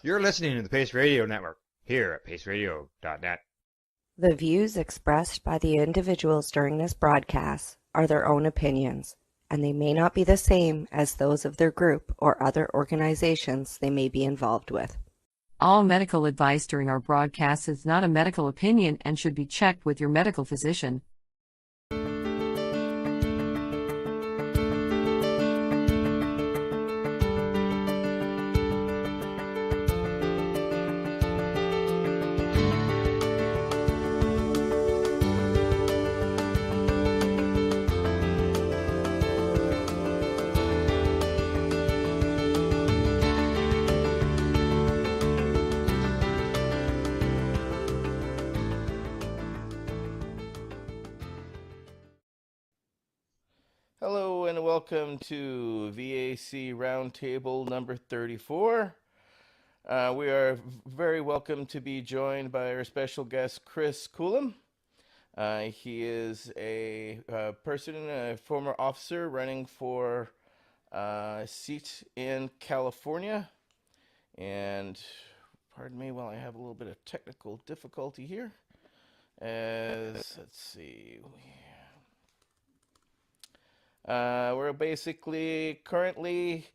You're listening to the Pace Radio Network here at paceradio.net. The views expressed by the individuals during this broadcast are their own opinions, and they may not be the same as those of their group or other organizations they may be involved with. All medical advice during our broadcast is not a medical opinion and should be checked with your medical physician. Hello and welcome to V.A.C. Roundtable number 34. We are very welcome to be joined by our special guest, Chris Coulombe. He is a former officer running for a seat in California. And pardon me while I have a little bit of technical difficulty here. Let's see. We're basically currently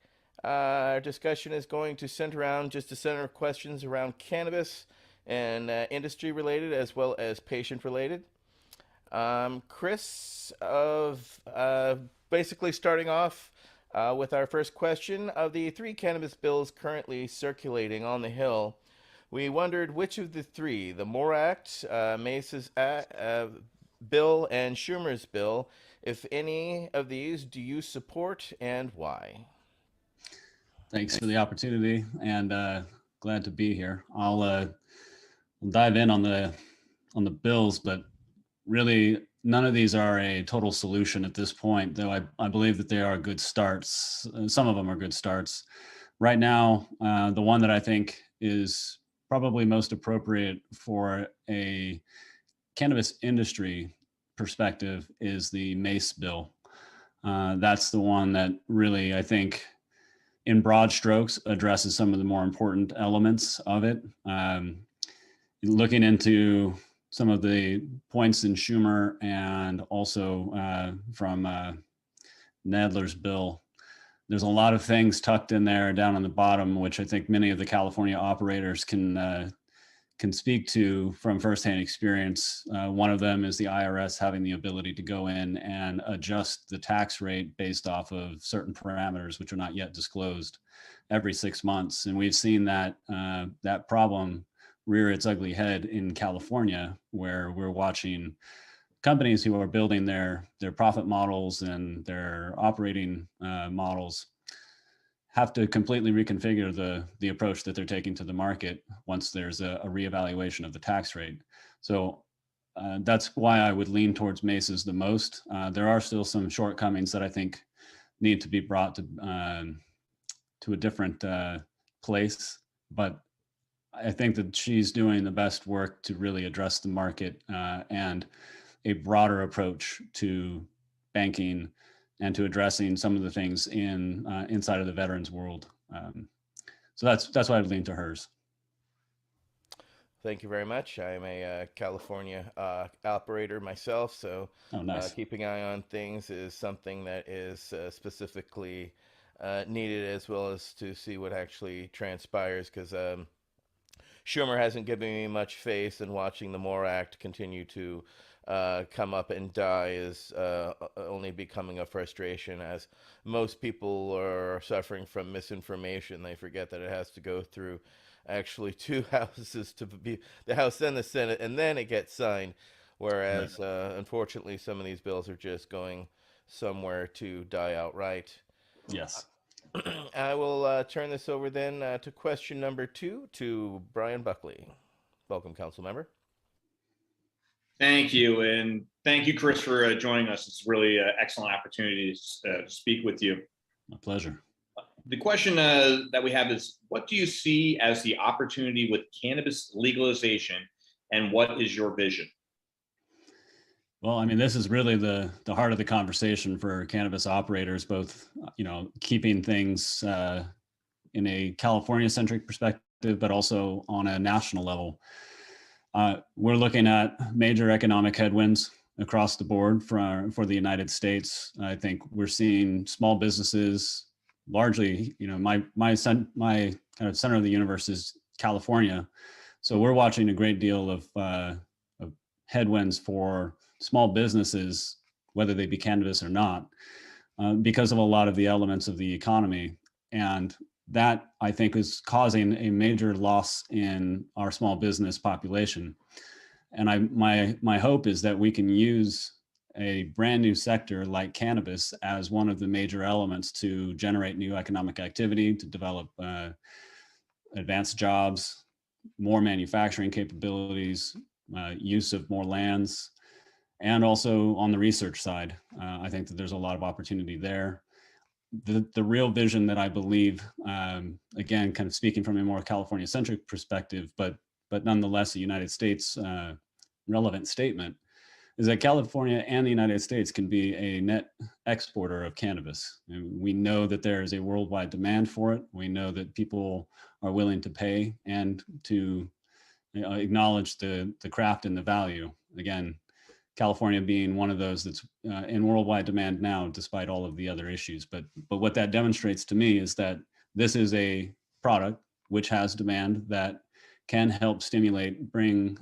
our discussion is going to center around just a center of questions around cannabis and industry related as well as patient related. Chris, basically starting off with our first question, of the three cannabis bills currently circulating on the Hill, we wondered which of the three, the MORE Act, Mace's bill, and Schumer's bill, if any of these, do you support and why? Thanks for the opportunity, and glad to be here. I'll dive in on the bills, but really none of these are a total solution at this point, though I believe that they are good starts. Some of them are good starts. Right now, the one that I think is probably most appropriate for a cannabis industry perspective is the MACE bill. That's the one that really, I think, in broad strokes, addresses some of the more important elements of it. Looking into some of the points in Schumer and also from Nadler's bill, there's a lot of things tucked in there down on the bottom, which I think many of the California operators can speak to from firsthand experience. One of them is the IRS having the ability to go in and adjust the tax rate based off of certain parameters, which are not yet disclosed, every 6 months. And we've seen that that problem rear its ugly head in California, where we're watching companies who are building their profit models and their operating models have to completely reconfigure the approach that they're taking to the market once there's a reevaluation of the tax rate. So that's why I would lean towards Mace's the most. There are still some shortcomings that I think need to be brought to a different place, but I think that she's doing the best work to really address the market and a broader approach to banking and to addressing some of the things inside of the veterans world. So that's why I would lean to hers. Thank you very much. I'm a California operator myself, so nice. Keeping an eye on things is something that is specifically needed, as well as to see what actually transpires, because Schumer hasn't given me much faith, in watching the MORE Act continue to come up and die is only becoming a frustration, as most people are suffering from misinformation. They forget that it has to go through actually two houses, to be the House and the Senate, and then it gets signed, whereas unfortunately some of these bills are just going somewhere to die outright. Yes. I will turn this over then to question number 2 to Brian Buckley. Welcome, council member. Thank you, and thank you, Chris, for joining us. It's really an excellent opportunity to speak with you. My pleasure. The question that we have is, what do you see as the opportunity with cannabis legalization, and what is your vision? Well, I mean, this is really the heart of the conversation for cannabis operators, both, keeping things in a California-centric perspective but also on a national level. We're looking at major economic headwinds across the board for the United States. I think we're seeing small businesses largely, my kind of center of the universe is California. So we're watching a great deal of headwinds for small businesses, whether they be cannabis or not, because of a lot of the elements of the economy. And that, I think, is causing a major loss in our small business population. And my hope is that we can use a brand new sector like cannabis as one of the major elements to generate new economic activity, to develop advanced jobs, more manufacturing capabilities, use of more lands, and also on the research side. I think that there's a lot of opportunity there. The real vision that I believe, again, kind of speaking from a more California-centric perspective, but nonetheless a United States relevant statement, is that California and the United States can be a net exporter of cannabis. And we know that there is a worldwide demand for it. We know that people are willing to pay and to acknowledge the craft and the value. Again, California being one of those that's in worldwide demand now, despite all of the other issues. But what that demonstrates to me is that this is a product which has demand that can help stimulate, bring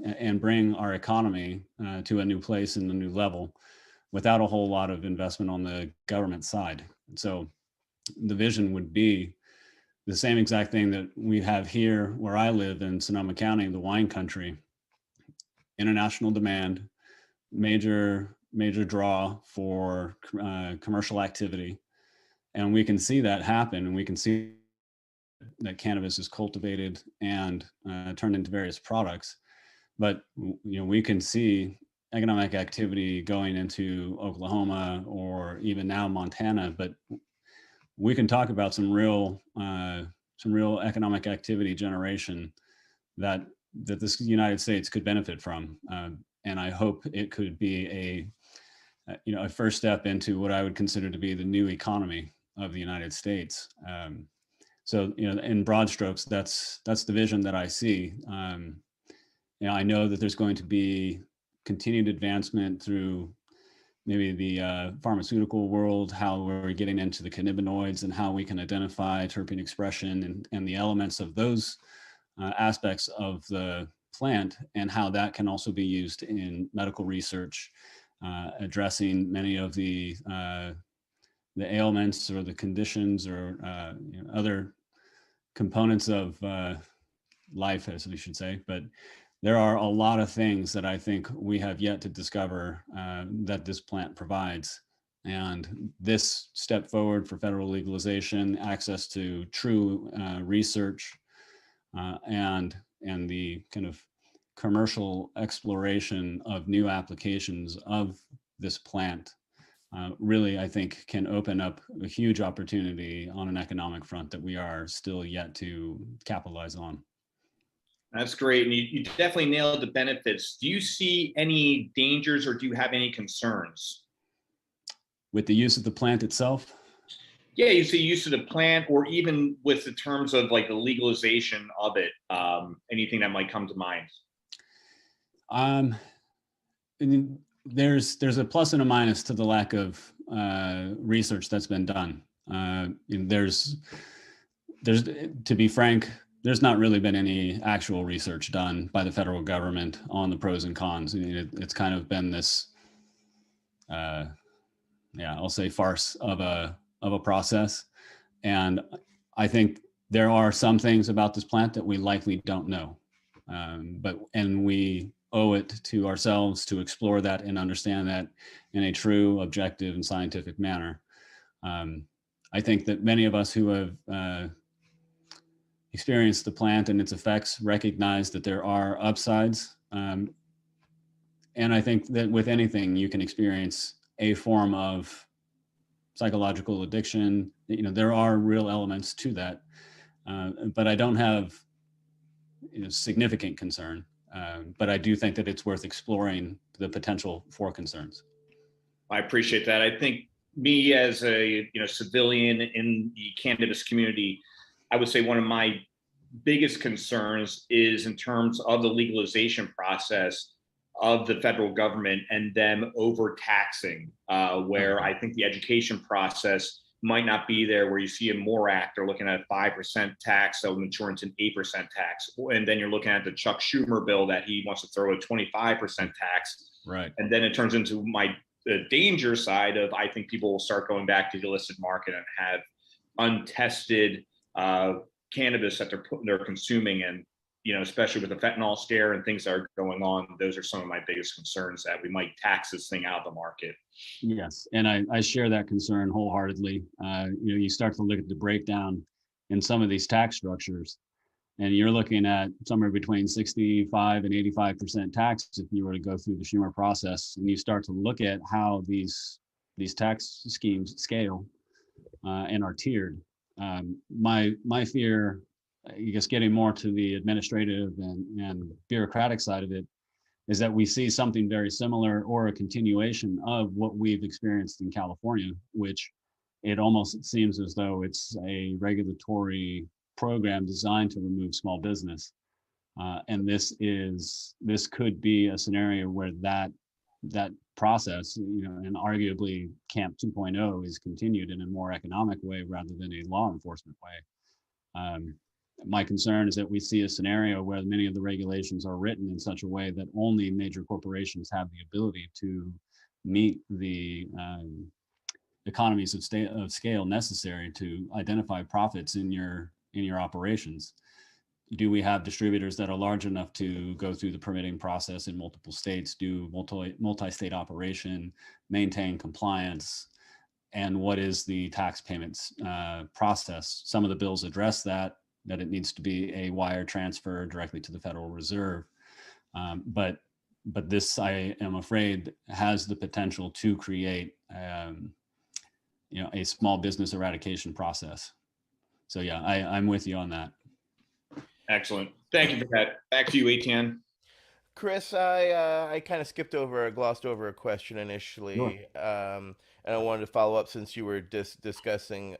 our economy to a new place and a new level without a whole lot of investment on the government side. And so the vision would be the same exact thing that we have here where I live in Sonoma County, the wine country. International demand, major draw for commercial activity. And we can see that happen, and we can see that cannabis is cultivated and turned into various products. But we can see economic activity going into Oklahoma or even now Montana. But we can talk about some real economic activity generation that this United States could benefit from. And I hope it could be a first step into what I would consider to be the new economy of the United States. So, in broad strokes, that's the vision that I see. I know that there's going to be continued advancement through maybe the pharmaceutical world, how we're getting into the cannabinoids and how we can identify terpene expression and the elements of those aspects of the plant, and how that can also be used in medical research, addressing many of the ailments or the conditions or other components of life, as we should say. But there are a lot of things that I think we have yet to discover that this plant provides. And this step forward for federal legalization, access to true research, and the kind of commercial exploration of new applications of this plant really, I think, can open up a huge opportunity on an economic front that we are still yet to capitalize on. That's great. And you definitely nailed the benefits. Do you see any dangers or do you have any concerns with the use of the plant itself? Yeah, you see use of the plant, or even with the terms of like the legalization of it, anything that might come to mind? There's a plus and a minus to the lack of research that's been done. There's, to be frank, there's not really been any actual research done by the federal government on the pros and cons. It's kind of been this, I'll say farce of a process. And I think there are some things about this plant that we likely don't know, and we owe it to ourselves to explore that and understand that in a true, objective, and scientific manner. I think that many of us who have experienced the plant and its effects recognize that there are upsides. And I think that with anything, you can experience a form of psychological addiction. There are real elements to that, but I don't have significant concern. But I do think that it's worth exploring the potential for concerns. I appreciate that. I think me as a civilian in the cannabis community, I would say one of my biggest concerns is in terms of the legalization process of the federal government and them overtaxing, where I think the education process might not be there, where you see a MORE Act, they're looking at a 5% tax that will mature into an 8% tax. And then you're looking at the Chuck Schumer bill that he wants to throw a 25% tax. Right. And then it turns into the danger side of, I think people will start going back to the illicit market and have untested cannabis that they're consuming. And, you know, especially with the fentanyl scare and things that are going on, those are some of my biggest concerns, that we might tax this thing out of the market. Yes, and I share that concern wholeheartedly. You start to look at the breakdown in some of these tax structures, and you're looking at somewhere between 65 and 85% tax if you were to go through the Schumer process, and you start to look at how these tax schemes scale and are tiered. My fear, I guess, getting more to the administrative and bureaucratic side of it, is that we see something very similar or a continuation of what we've experienced in California, which it almost seems as though it's a regulatory program designed to remove small business. And this could be a scenario where that process, and arguably Camp 2.0 is continued in a more economic way rather than a law enforcement way. My concern is that we see a scenario where many of the regulations are written in such a way that only major corporations have the ability to meet the economies of scale necessary to identify profits in your operations. Do we have distributors that are large enough to go through the permitting process in multiple states, do multi-state operation, maintain compliance, and what is the tax payments process? Some of the bills address that it needs to be a wire transfer directly to the Federal Reserve. But this, I am afraid, has the potential to create a small business eradication process. So yeah, I'm with you on that. Excellent. Thank you for that. Back to you, Etienne. Chris, I kind of glossed over a question initially, Sure. And I wanted to follow up since you were discussing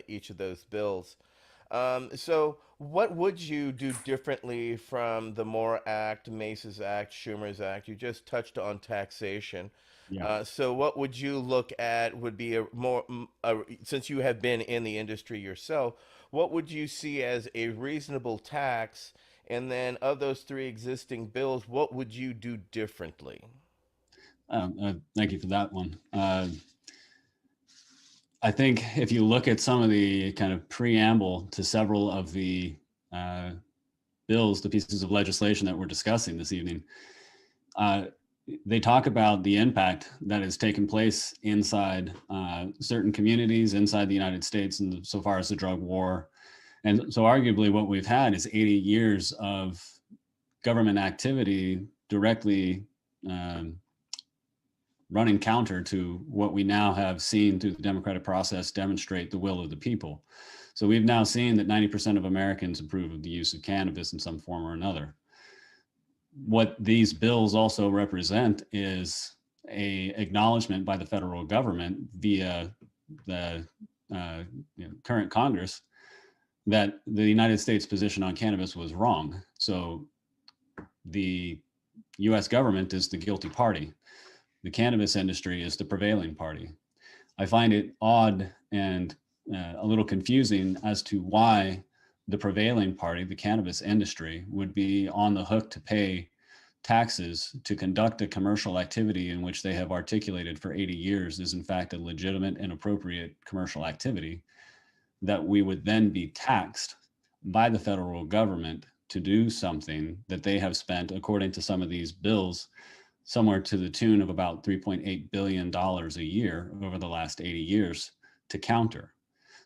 each of those bills. So what would you do differently from the MORE Act, Mace's Act, Schumer's Act? You just touched on taxation. Yeah. So what would you look at would be since you have been in the industry yourself, what would you see as a reasonable tax? And then of those three existing bills, what would you do differently? Thank you for that one. I think if you look at some of the kind of preamble to several of the bills, the pieces of legislation that we're discussing this evening, they talk about the impact that has taken place inside certain communities inside the United States, and so far as the drug war. And so arguably what we've had is 80 years of government activity directly running counter to what we now have seen through the democratic process demonstrate the will of the people. So we've now seen that 90% of Americans approve of the use of cannabis in some form or another. What these bills also represent is a acknowledgement by the federal government via the current Congress that the United States position on cannabis was wrong. So the US government is the guilty party. The cannabis industry is the prevailing party. I find it odd and a little confusing as to why the prevailing party, the cannabis industry, would be on the hook to pay taxes to conduct a commercial activity in which they have articulated for 80 years is in fact a legitimate and appropriate commercial activity, that we would then be taxed by the federal government to do something that they have spent, according to some of these bills, somewhere to the tune of about $3.8 billion a year over the last 80 years to counter.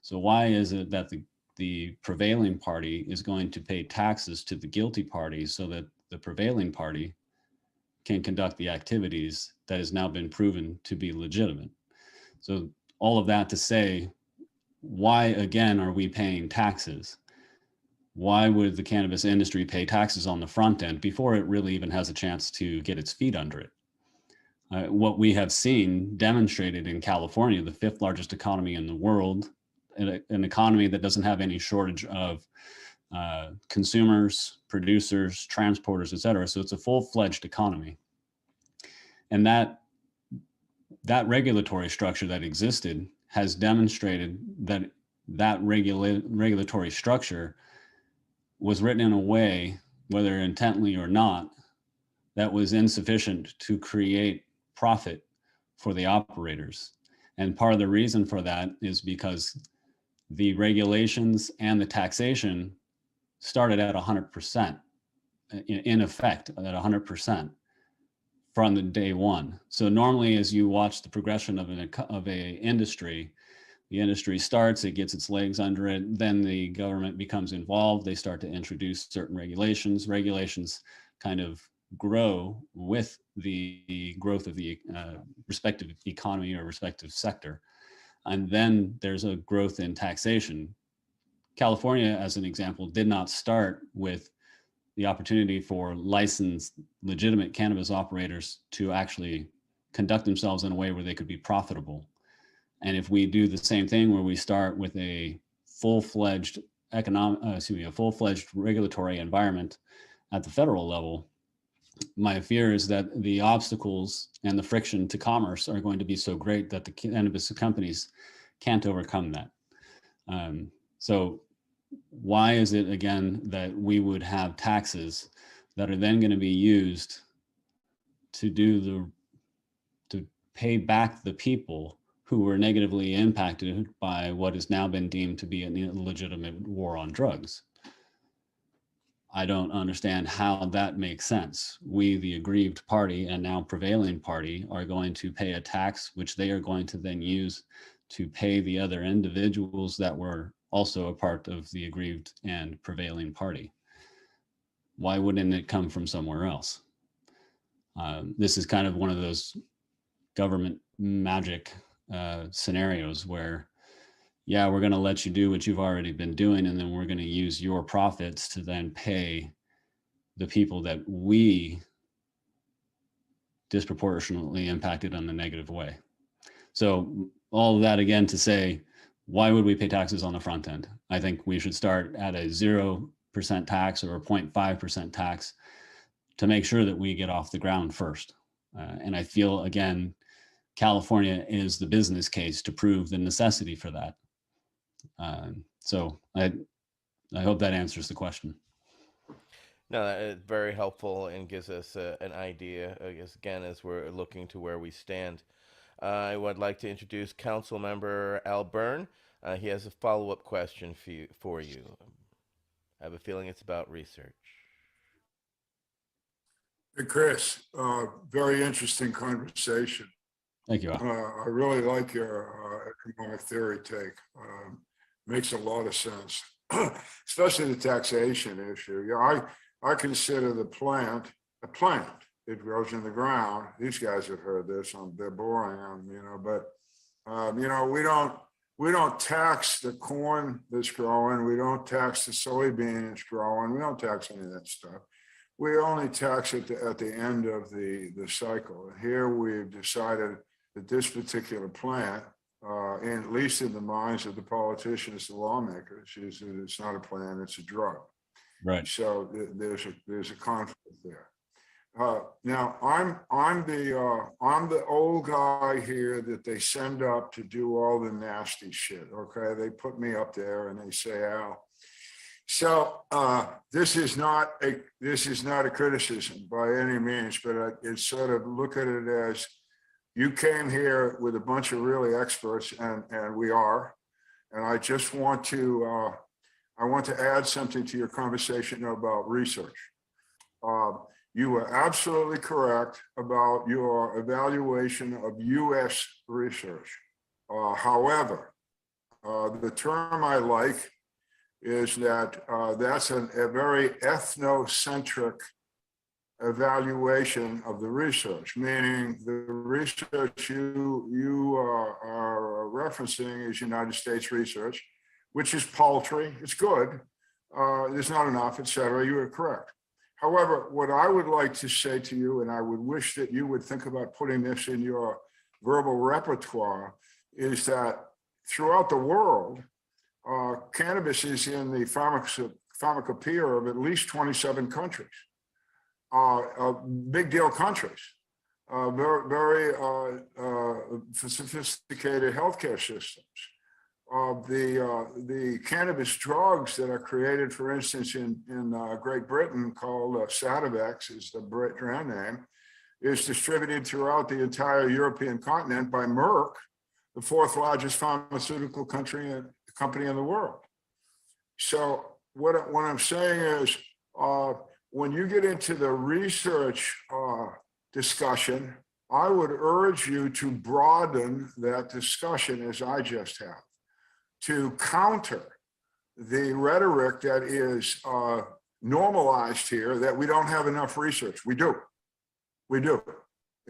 So why is it that the prevailing party is going to pay taxes to the guilty party so that the prevailing party can conduct the activities that has now been proven to be legitimate? So all of that to say, why again are we paying taxes? Why would the cannabis industry pay taxes on the front end before it really even has a chance to get its feet under it? What we have seen demonstrated in California, the fifth largest economy in the world, an economy that doesn't have any shortage of consumers, producers, transporters, et cetera. So it's a full-fledged economy. And that regulatory structure that existed has demonstrated that regulatory structure was written in a way, whether intently or not, that was insufficient to create profit for the operators. And part of the reason for that is because the regulations and the taxation started at 100%, in effect at 100% from the day one. So normally, as you watch the progression of a industry, the industry starts, it gets its legs under it, then the government becomes involved, they start to introduce certain regulations. Regulations kind of grow with the growth of the respective economy or respective sector. And then there's a growth in taxation. California, as an example, did not start with the opportunity for licensed, legitimate cannabis operators to actually conduct themselves in a way where they could be profitable. And if we do the same thing where we start with a full-fledged a full-fledged regulatory environment at the federal level, my fear is that the obstacles and the friction to commerce are going to be so great that the cannabis companies can't overcome that. So why is it, again, that we would have taxes that are then going to be used to pay back the people who were negatively impacted by what has now been deemed to be an illegitimate war on drugs? I don't understand how that makes sense. We, the aggrieved party and now prevailing party, are going to pay a tax, which they are going to then use to pay the other individuals that were also a part of the aggrieved and prevailing party. Why wouldn't it come from somewhere else? This is kind of one of those government magic scenarios where, yeah, we're going to let you do what you've already been doing, and then we're going to use your profits to then pay the people that we disproportionately impacted in a negative way. So all of that again to say, why would we pay taxes on the front end? I think we should start at a 0% tax or a 0.5% tax to make sure that we get off the ground first. And I feel, again, California is the business case to prove the necessity for that. So I hope that answers the question. No, that is very helpful and gives us an idea, I guess, again, as we're looking to where we stand. I would like to introduce Council Member Al Byrne. He has a follow-up question for you. I have a feeling it's about research. Hey, Chris, very interesting conversation. Thank you, Al. I really like your economic theory take. Makes a lot of sense, especially the taxation issue. Yeah, I consider the plant a plant. It grows in the ground. These guys have heard this. They're boring them, but we don't tax the corn that's growing. We don't tax the soybean that's growing. We don't tax any of that stuff. We only tax it at the end of the cycle. And here we've decided that this particular plant, at least in the minds of the politicians, the lawmakers, is that it's not a plant, it's a drug. Right. So there's a conflict there. Now I'm the old guy here that they send up to do all the nasty shit. Okay, they put me up there and they say, Al. So this is not a criticism by any means, but it's sort of look at it as you came here with a bunch of really experts, and we are. And I just want to add something to your conversation about research. You were absolutely correct about your evaluation of U.S. research. However, the term I like is that that's a very ethnocentric evaluation of the research, meaning the research you are referencing is United States research, which is paltry. It's good. There's not enough, et cetera. You are correct. However, what I would like to say to you, and I would wish that you would think about putting this in your verbal repertoire, is that throughout the world, cannabis is in the pharmacopoeia of at least 27 countries, big deal countries, very sophisticated healthcare systems. The cannabis drugs that are created, for instance, in Great Britain, called Sativex is the brand name, is distributed throughout the entire European continent by Merck, the fourth largest pharmaceutical company in the world. So what I'm saying is, when you get into the research discussion, I would urge you to broaden that discussion as I just have, to counter the rhetoric that is normalized here, that we don't have enough research. We do. We do.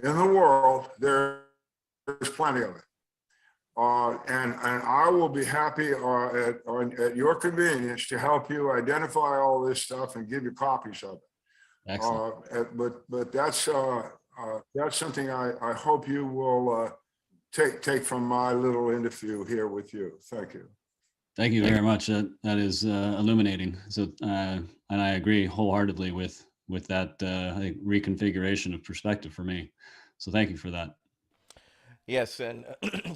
In the world, there's plenty of it. And I will be happy at your convenience to help you identify all this stuff and give you copies of it. Excellent. But that's something I hope you will take from my little interview here with you. Thank you. Thank you very much. That is illuminating. So, and I agree wholeheartedly with that I think reconfiguration of perspective for me. So thank you for that. Yes, and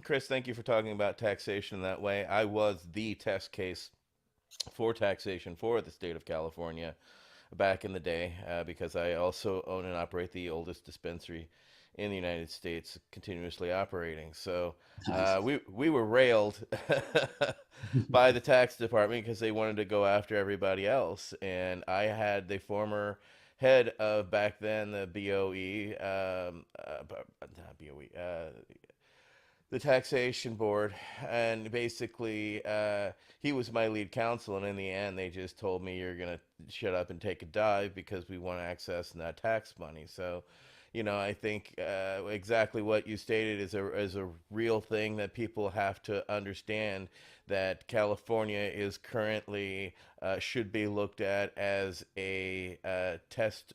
Chris, thank you for talking about taxation that way. I was the test case for taxation for the state of California back in the day, because I also own and operate the oldest dispensary in the United States, continuously operating. So we were railed by the tax department because they wanted to go after everybody else. And I had the former head of back then the BOE, not BOE, the taxation board, and basically he was my lead counsel, and in the end they just told me, you're gonna shut up and take a dive because we want access to that tax money. So you know, I think exactly what you stated is a real thing that people have to understand, that California is currently should be looked at as a test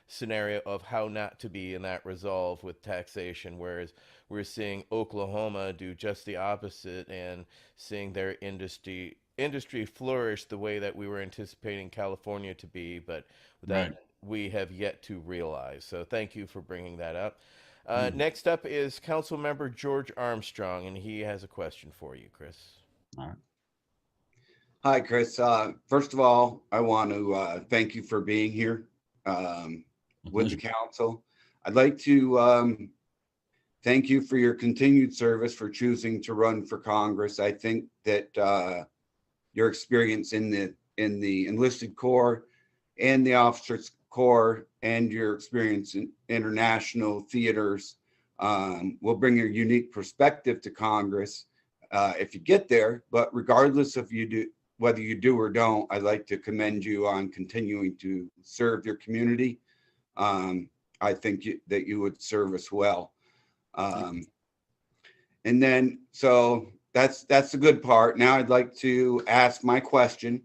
scenario of how not to be in that resolve with taxation, whereas we're seeing Oklahoma do just the opposite and seeing their industry flourish the way that we were anticipating California to be, but that Right. we have yet to realize. So thank you for bringing that up. Next up is Council Member George Armstrong, and he has a question for you, Chris. All right. Hi, Chris. First of all, I want to thank you for being here with the council. I'd like to thank you for your continued service, for choosing to run for Congress. I think that your experience in the enlisted corps and the officers corps, and your experience in international theaters will bring a unique perspective to Congress if you get there. But regardless of whether you do or don't, I'd like to commend you on continuing to serve your community. I think that you would serve us well. And then, so that's the good part. Now I'd like to ask my question.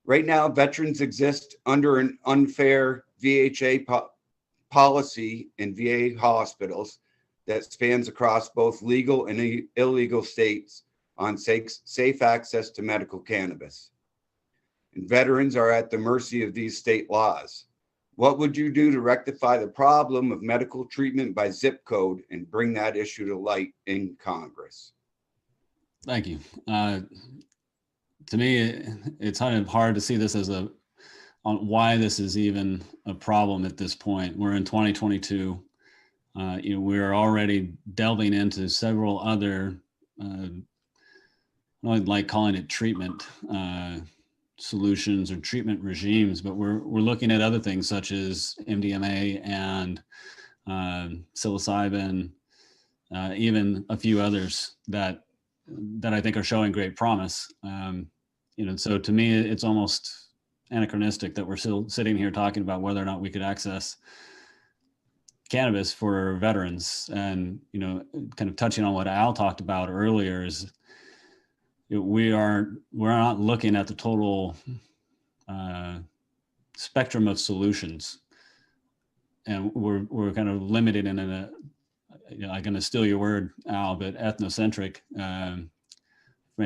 Right now, veterans exist under an unfair VHA policy in VA hospitals that spans across both legal and illegal states on safe access to medical cannabis. And veterans are at the mercy of these state laws. What would you do to rectify the problem of medical treatment by zip code and bring that issue to light in Congress? Thank you. To me, it's kind of hard to see this as on why this is even a problem at this point. We're in 2022. We're already delving into several other, I don't like calling it treatment solutions or treatment regimes, but we're looking at other things such as MDMA and psilocybin, even a few others that I think are showing great promise. So to me, it's almost anachronistic that we're still sitting here talking about whether or not we could access cannabis for veterans. And, kind of touching on what Al talked about earlier is we're not looking at the total spectrum of solutions. And we're kind of limited in I'm going to steal your word, Al, but ethnocentric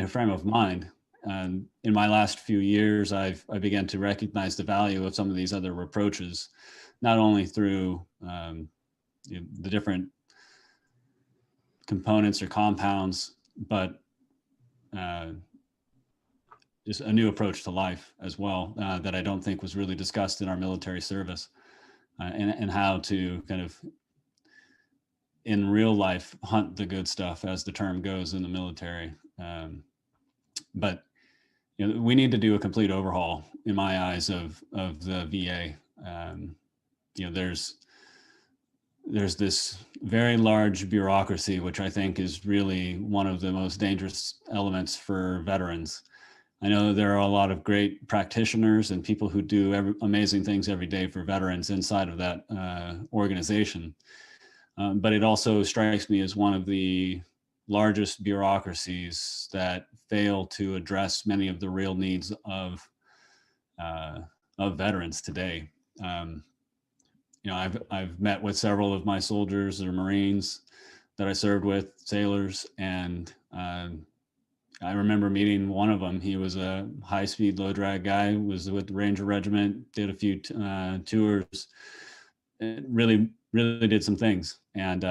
frame of mind. in my last few years, I began to recognize the value of some of these other approaches, not only through the different components or compounds, but just a new approach to life as well, that I don't think was really discussed in our military service, and how to kind of in real life hunt the good stuff, as the term goes in the military. But we need to do a complete overhaul, in my eyes, of the VA. There's this very large bureaucracy, which I think is really one of the most dangerous elements for veterans. I know there are a lot of great practitioners and people who do amazing things every day for veterans inside of that organization. But it also strikes me as one of the largest bureaucracies that fail to address many of the real needs of veterans today. I've met with several of my soldiers or Marines that I served with, sailors, and I remember meeting one of them. He was a high-speed, low-drag guy, was with the Ranger Regiment, did a few tours, really did some things. And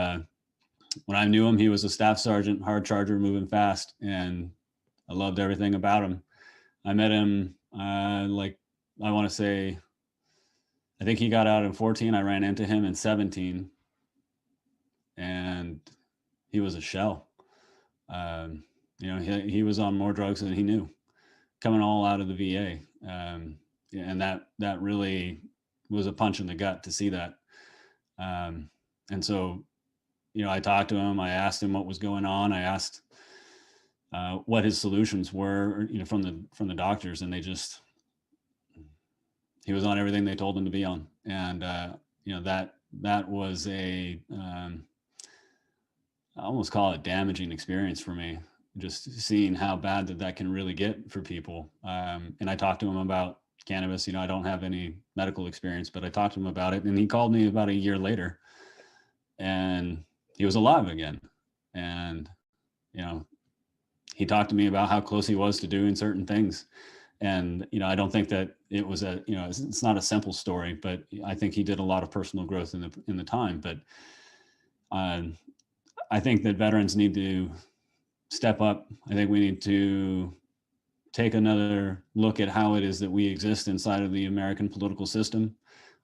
when I knew him, he was a staff sergeant, hard charger, moving fast, and I loved everything about him. I met him, I think he got out in 14. I ran into him in 17, and he was a shell. He was on more drugs than he knew, coming all out of the VA. And that really was a punch in the gut to see that. And so, I talked to him, I asked him what was going on. I asked what his solutions were, from the doctors, and he was on everything they told him to be on. And, that was I almost call it damaging experience for me, just seeing how bad that can really get for people. And I talked to him about cannabis. I don't have any medical experience, but I talked to him about it, and he called me about a year later, and he was alive again. And, he talked to me about how close he was to doing certain things. And, I don't think that it was it's not a simple story, but I think he did a lot of personal growth in the time. But I think that veterans need to step up. I think we need to take another look at how it is that we exist inside of the American political system.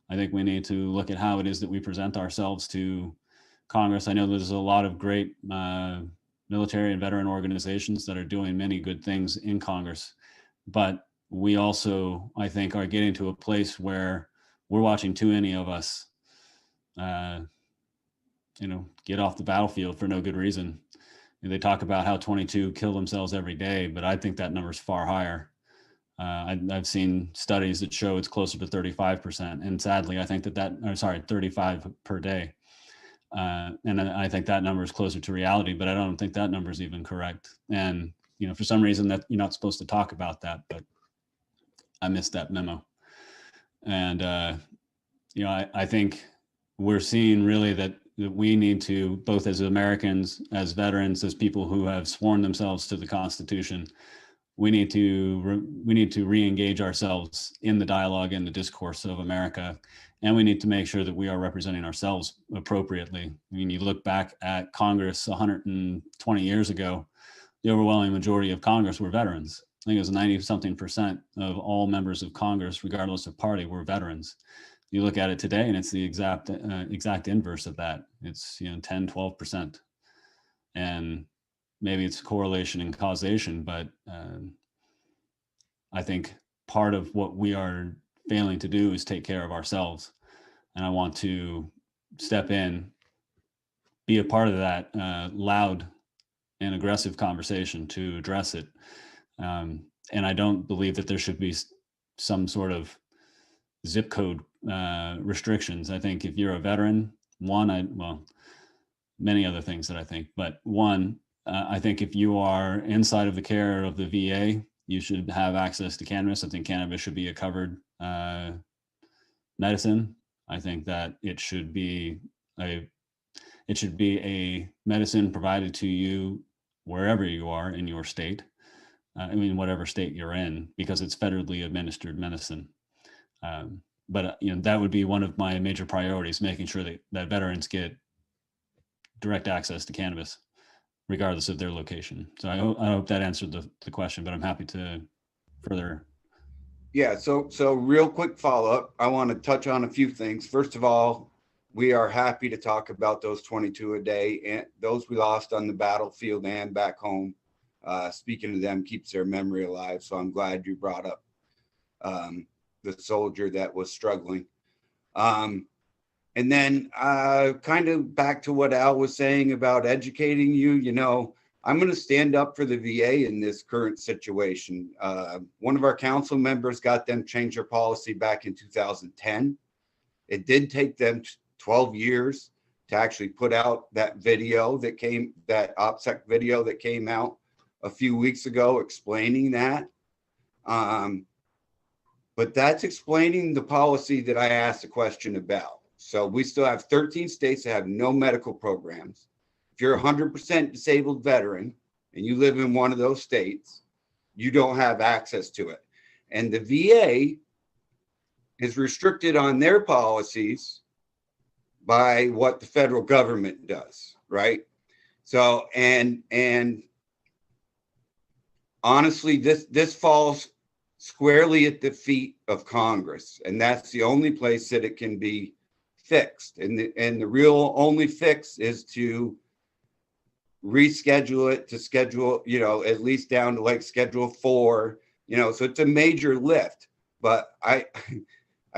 I think we need to look at how it is that we present ourselves to Congress. I know there's a lot of great military and veteran organizations that are doing many good things in Congress, but we also, I think, are getting to a place where we're watching too many of us, get off the battlefield for no good reason. They talk about how 22 kill themselves every day, but I think that number is far higher. I've seen studies that show it's closer to 35%. And sadly, I think 35 per day. And I think that number is closer to reality, but I don't think that number is even correct. And, for some reason that you're not supposed to talk about that, but I missed that memo. And, I think we're seeing really that we need to, both as Americans, as veterans, as people who have sworn themselves to the Constitution, we need to re-engage ourselves in the dialogue and the discourse of America. And we need to make sure that we are representing ourselves appropriately. I mean, you look back at Congress 120 years ago, the overwhelming majority of Congress were veterans. I think it was 90-something% of all members of Congress, regardless of party, were veterans. You look at it today, and it's the exact inverse of that. It's 10-12%, and maybe it's correlation and causation, but I think part of what we are failing to do is take care of ourselves. And I want to step in, be a part of that loud and aggressive conversation to address it. And I don't believe that there should be some sort of zip code restrictions. I think if you're a veteran, many other things that I think, but one, I think if you are inside of the care of the VA, you should have access to cannabis. I think cannabis should be a covered medicine. I think that it should be a medicine provided to you wherever you are in your state. whatever state you're in, because it's federally administered medicine. But that would be one of my major priorities, making sure that veterans get direct access to cannabis, regardless of their location. So I hope that answered the question, but I'm happy to further. Yeah, so real quick follow-up. I want to touch on a few things. First of all, we are happy to talk about those 22 a day and those we lost on the battlefield and back home. Speaking to them keeps their memory alive. So I'm glad you brought up the soldier that was struggling. And then kind of back to what Al was saying about educating you, I'm going to stand up for the VA in this current situation. One of our council members got them change their policy back in 2010. It did take them 12 years to actually put out that video that OPSEC video that came out a few weeks ago explaining that. But that's explaining the policy that I asked a question about. So we still have 13 states that have no medical programs. If you're a 100% disabled veteran and you live in one of those states, you don't have access to it. And the VA is restricted on their policies by what the federal government does, right? So, and honestly, this falls squarely at the feet of Congress, and that's the only place that it can be fixed. And the real only fix is to reschedule it to schedule, at least down to like Schedule 4, so it's a major lift. But I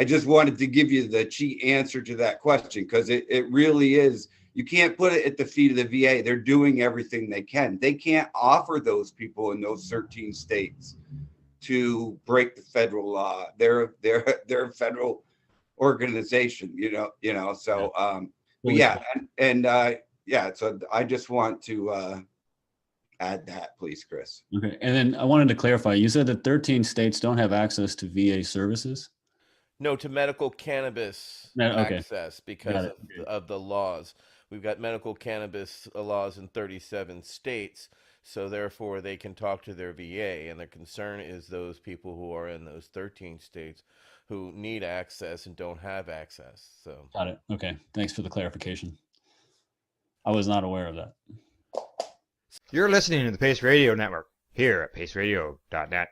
just wanted to give you the cheat answer to that question, because it really is. You can't put it at the feet of the VA. They're doing everything they can. They can't offer those people in those 13 states to break the federal law. They're a federal organization, So, so I just want to add that, please, Chris. Okay, and then I wanted to clarify. You said that 13 states don't have access to VA services. No, to medical cannabis access because of the laws. We've got medical cannabis laws in 37 states, so therefore they can talk to their VA, and their concern is those people who are in those 13 states who need access and don't have access. So got it. Okay, thanks for the clarification. I was not aware of that. You're listening to the Pace Radio Network here at paceradio.net.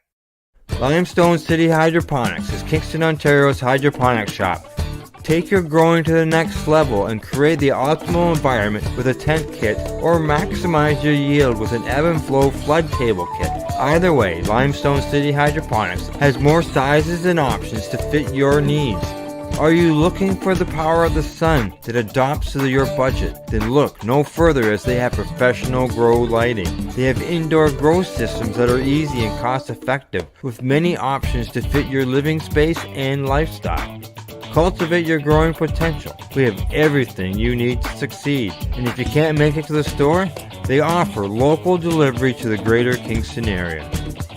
Limestone City Hydroponics is Kingston, Ontario's hydroponics shop. Take your growing to the next level and create the optimal environment with a tent kit, or maximize your yield with an ebb and flow flood table kit. Either way, Limestone City Hydroponics has more sizes and options to fit your needs. Are you looking for the power of the sun that adapts to your budget? Then look no further, as they have professional grow lighting. They have indoor grow systems that are easy and cost effective, with many options to fit your living space and lifestyle. Cultivate your growing potential. We have everything you need to succeed. And if you can't make it to the store, they offer local delivery to the greater Kingston area.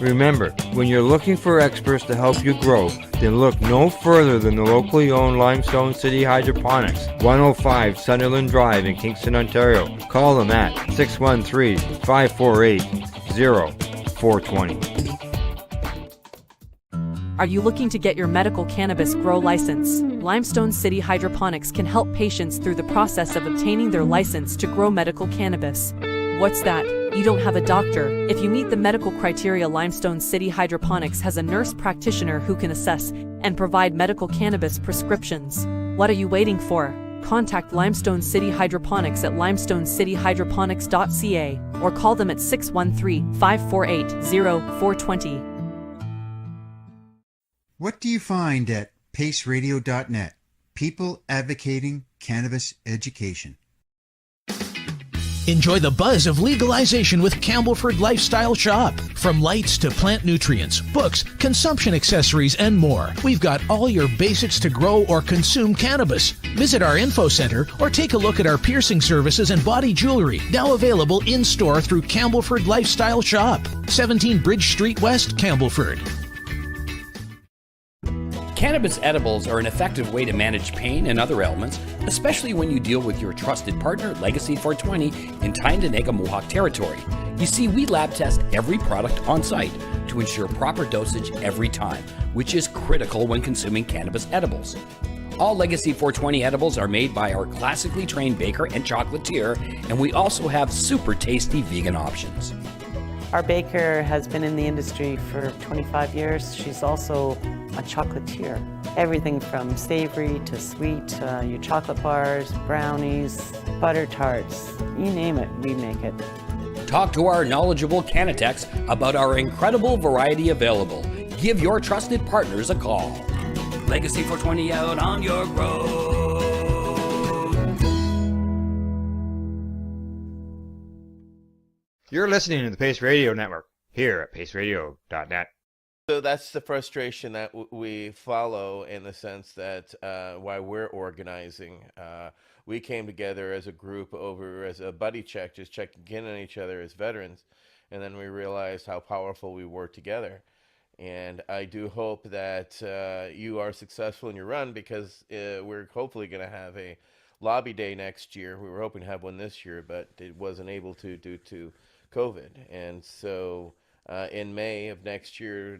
Remember, when you're looking for experts to help you grow, then look no further than the locally owned Limestone City Hydroponics, 105 Sunderland Drive in Kingston, Ontario. Call them at 613-548-0420. Are you looking to get your medical cannabis grow license? Limestone City Hydroponics can help patients through the process of obtaining their license to grow medical cannabis. What's that? You don't have a doctor? If you meet the medical criteria, Limestone City Hydroponics has a nurse practitioner who can assess and provide medical cannabis prescriptions. What are you waiting for? Contact Limestone City Hydroponics at limestonecityhydroponics.ca or call them at 613-548-0420. What do you find at paceradio.net? People advocating cannabis education. Enjoy the buzz of legalization with Campbellford Lifestyle Shop. From lights to plant nutrients, books, consumption accessories, and more, we've got all your basics to grow or consume cannabis. Visit our info center or take a look at our piercing services and body jewelry, now available in-store through Campbellford Lifestyle Shop, 17 Bridge Street West, Campbellford. Cannabis Cannabis edibles are an effective way to manage pain and other ailments, especially when you deal with your trusted partner, Legacy 420, in Tyendinaga Mohawk territory. You see, we lab test every product on site to ensure proper dosage every time, which is critical when consuming cannabis edibles. All Legacy 420 edibles are made by our classically trained baker and chocolatier, and we also have super tasty vegan options. Our baker has been in the industry for 25 years. She's also a chocolatier. Everything from savory to sweet, your chocolate bars, brownies, butter tarts, you name it, we make it. Talk to our knowledgeable Cannatex about our incredible variety available. Give your trusted partners a call. Legacy 420 out on your road. You're listening to the Pace Radio Network here at paceradio.net. So that's the frustration that we follow, in the sense that why we're organizing. We came together as a group over as a buddy check, just checking in on each other as veterans, and then we realized how powerful we were together. And I do hope that you are successful in your run, because we're hopefully going to have a lobby day next year. We were hoping to have one this year, but it wasn't able to due to COVID. And so in May of next year,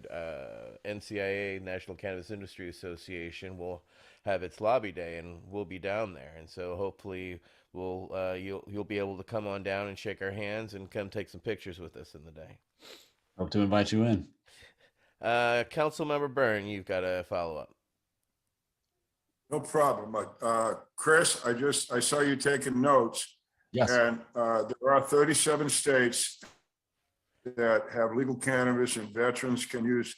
NCIA, National Cannabis Industry Association, will have its lobby day, and we'll be down there. And so hopefully you'll be able to come on down and shake our hands and come take some pictures with us in the day. Hope to invite you in. Councilmember Byrne, you've got a follow-up. No problem. Chris, I saw you taking notes. Yes. And there are 37 states that have legal cannabis, and veterans can use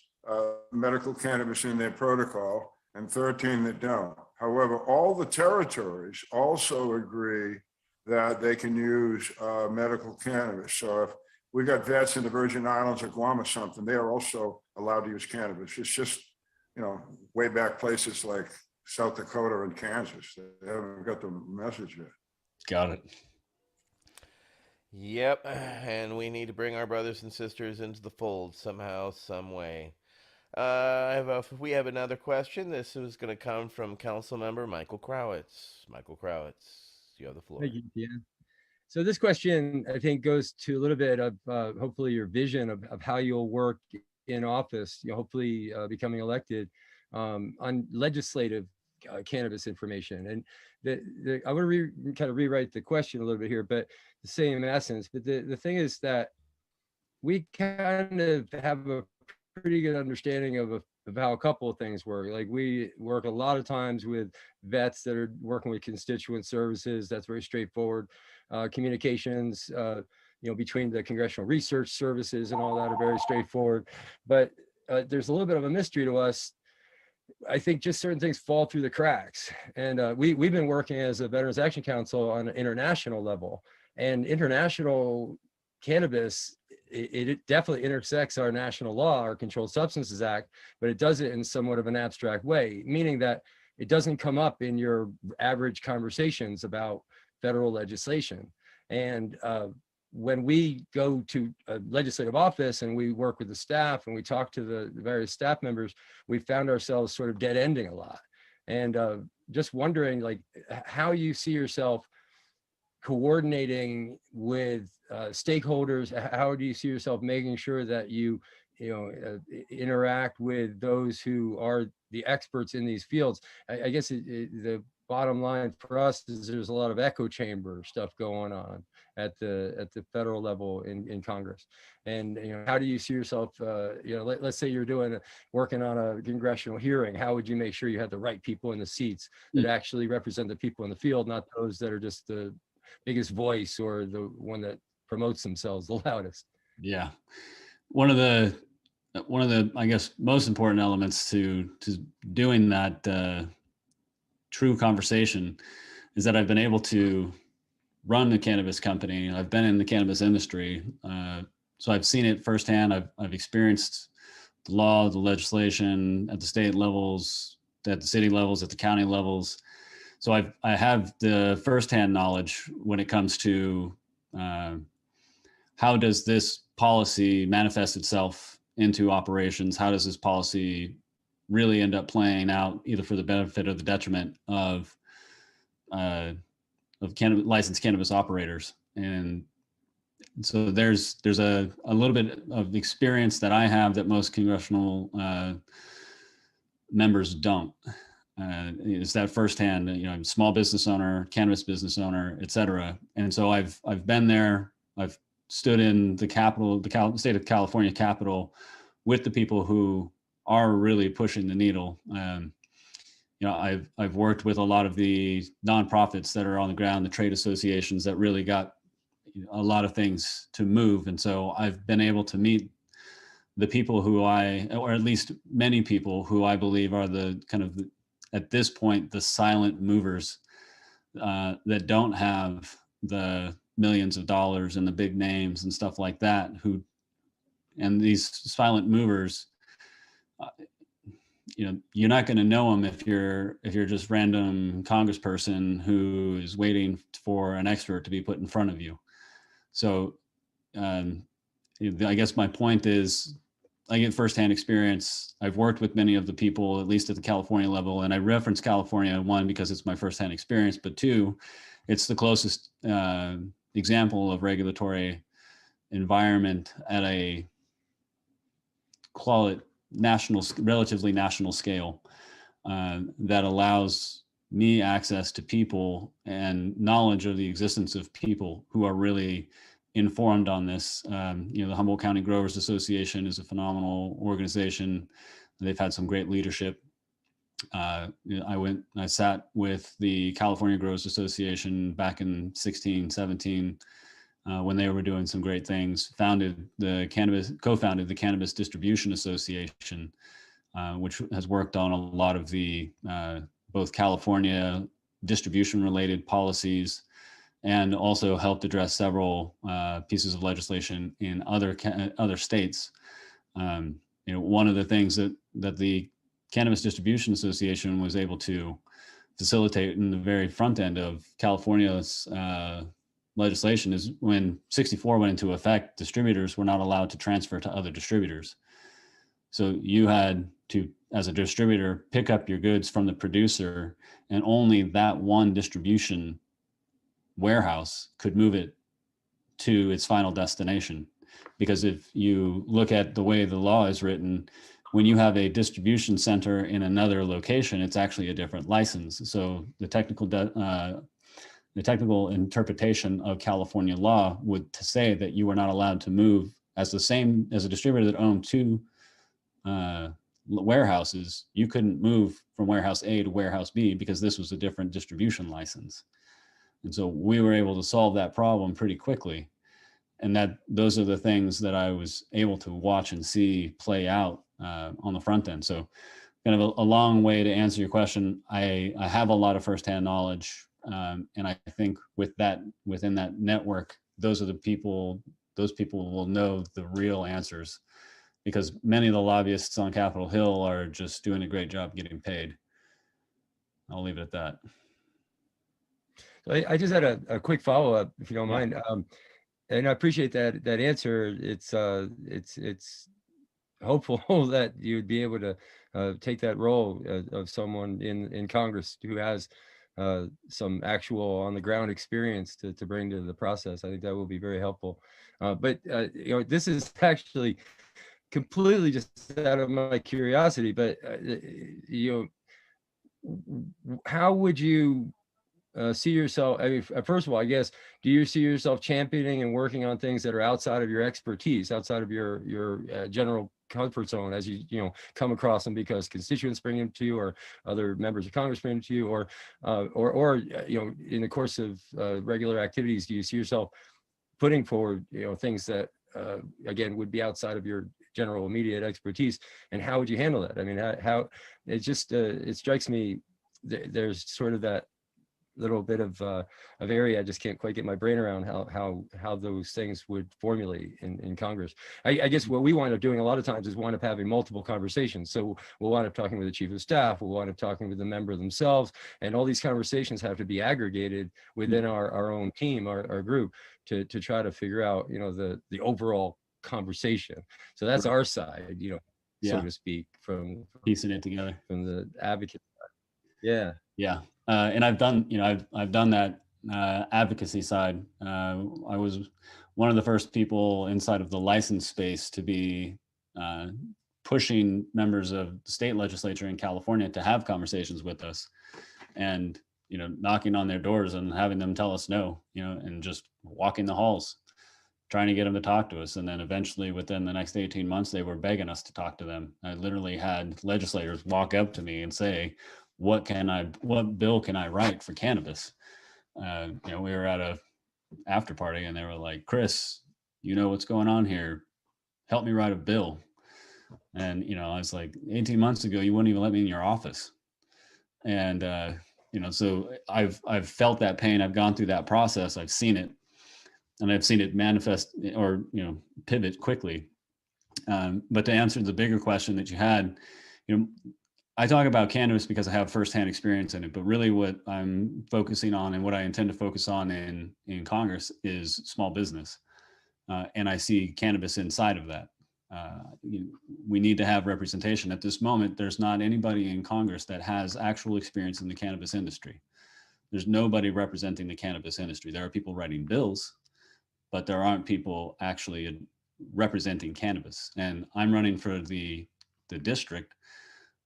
medical cannabis in their protocol, and 13 that don't. However, all the territories also agree that they can use medical cannabis. So if we got vets in the Virgin Islands or Guam or something, they are also allowed to use cannabis. It's just, way back places like South Dakota and Kansas, they haven't got the message yet. Got it. Yep, and we need to bring our brothers and sisters into the fold somehow, some way. We have another question. This is going to come from Councilmember Michael Crowitz. Michael Crowitz, you have the floor. Thank you, Dan. So this question, I think, goes to a little bit of hopefully your vision of how you'll work in office, hopefully becoming elected on legislative cannabis information. And I want to kind of rewrite the question a little bit here, but the same essence. But the thing is that we kind of have a pretty good understanding of how a couple of things work. Like, we work a lot of times with vets that are working with constituent services. That's very straightforward. Communications, between the Congressional Research Services and all that are very straightforward. But there's a little bit of a mystery to us. I think just certain things fall through the cracks. And we've been working as a Veterans Action Council on an international level, and international cannabis, it definitely intersects our national law, our Controlled Substances Act, but it does it in somewhat of an abstract way, meaning that it doesn't come up in your average conversations about federal legislation. And when we go to a legislative office and we work with the staff and we talk to the various staff members, we found ourselves sort of dead ending a lot. And just wondering, like, how you see yourself coordinating with stakeholders. How do you see yourself making sure that you interact with those who are the experts in these fields? I guess the bottom line for us is there's a lot of echo chamber stuff going on at the federal level in Congress. And how do you see yourself, let's say you're working on a congressional hearing, how would you make sure you have the right people in the seats that actually represent the people in the field, not those that are just the biggest voice or the one that promotes themselves the loudest? Yeah. One of the, I guess, most important elements to doing that true conversation is that I've been able to run a cannabis company. I've been in the cannabis industry. So I've seen it firsthand. I've experienced the law, the legislation at the state levels, at the city levels, at the county levels. So I have the firsthand knowledge when it comes to how does this policy manifest itself into operations? How does this policy really end up playing out either for the benefit or the detriment of licensed cannabis operators. And so there's a little bit of experience that I have that most congressional members don't. Is that firsthand, small business owner, cannabis business owner, et cetera. And so I've been there. I've stood in the Capitol, state of California Capitol, with the people who are really pushing the needle. I've worked with a lot of the nonprofits that are on the ground, the trade associations that really got a lot of things to move. And so I've been able to meet the people or at least many people who I believe are the kind of, at this point, the silent movers that don't have the millions of dollars and the big names and stuff like that, and these silent movers, you're not going to know them if you're just random congressperson who is waiting for an expert to be put in front of you. So I guess my point is, I get firsthand experience. I've worked with many of the people, at least at the California level, and I reference California, one, because it's my firsthand experience, but two, it's the closest example of regulatory environment at a, call it relatively national scale, that allows me access to people and knowledge of the existence of people who are really informed on this. The Humboldt County Growers Association is a phenomenal organization. They've had some great leadership. I sat with the California Growers Association back in 16, 17, when they were doing some great things, co-founded the Cannabis Distribution Association, which has worked on a lot of the both California distribution related policies, and also helped address several pieces of legislation in other states. One of the things that the Cannabis Distribution Association was able to facilitate in the very front end of California's legislation is when 64 went into effect, distributors were not allowed to transfer to other distributors. So you had to, as a distributor, pick up your goods from the producer, and only that one distribution warehouse could move it to its final destination. Because if you look at the way the law is written, when you have a distribution center in another location, it's actually a different license. So the technical interpretation of California law would say that you were not allowed to move as a distributor that owned two warehouses. You couldn't move from warehouse A to warehouse B because this was a different distribution license. And so we were able to solve that problem pretty quickly. And those are the things that I was able to watch and see play out on the front end. So kind of a long way to answer your question. I have a lot of firsthand knowledge. And I think within that network, those people will know the real answers, because many of the lobbyists on Capitol Hill are just doing a great job getting paid. I'll leave it at that. I just had a quick follow-up, if you don't mind. And I appreciate that answer. It's hopeful that you'd be able to take that role of someone in Congress who has some actual on the ground experience to bring to the process. I think that will be very helpful. But this is actually completely just out of my curiosity, but how would you see yourself? I mean, first of all, I guess, do you see yourself championing and working on things that are outside of your expertise, outside of your general comfort zone, as you come across them because constituents bring them to you, or other members of Congress bring them to you, or in the course of regular activities, do you see yourself putting forward things that again would be outside of your general immediate expertise, and how would you handle that? I mean, how it just it strikes me there's sort of that little bit of area I just can't quite get my brain around how those things would formulate in Congress. I guess what we wind up doing a lot of times is wind up having multiple conversations. So we'll wind up talking with the chief of staff, we'll wind up talking with the member themselves, and all these conversations have to be aggregated within our own team, our group, to try to figure out the overall conversation. So that's our side. so to speak, from piecing it together from the advocate side. Yeah. Yeah. And I've done, I've done that advocacy side. I was one of the first people inside of the license space to be pushing members of the state legislature in California to have conversations with us, and knocking on their doors and having them tell us no, and just walking the halls trying to get them to talk to us. And then eventually within the next 18 months, they were begging us to talk to them. I literally had legislators walk up to me and say, what bill can I write for cannabis? We were at a after party and they were like, Chris, you know what's going on here. Help me write a bill. And, I was like, 18 months ago, you wouldn't even let me in your office. And, so I've felt that pain. I've gone through that process. I've seen it, and I've seen it manifest or, pivot quickly. But to answer the bigger question that you had, I talk about cannabis because I have firsthand experience in it, but really what I'm focusing on and what I intend to focus on in Congress is small business. And I see cannabis inside of that. We need to have representation. At this moment, there's not anybody in Congress that has actual experience in the cannabis industry. There's nobody representing the cannabis industry. There are people writing bills, but there aren't people actually representing cannabis. And I'm running for the district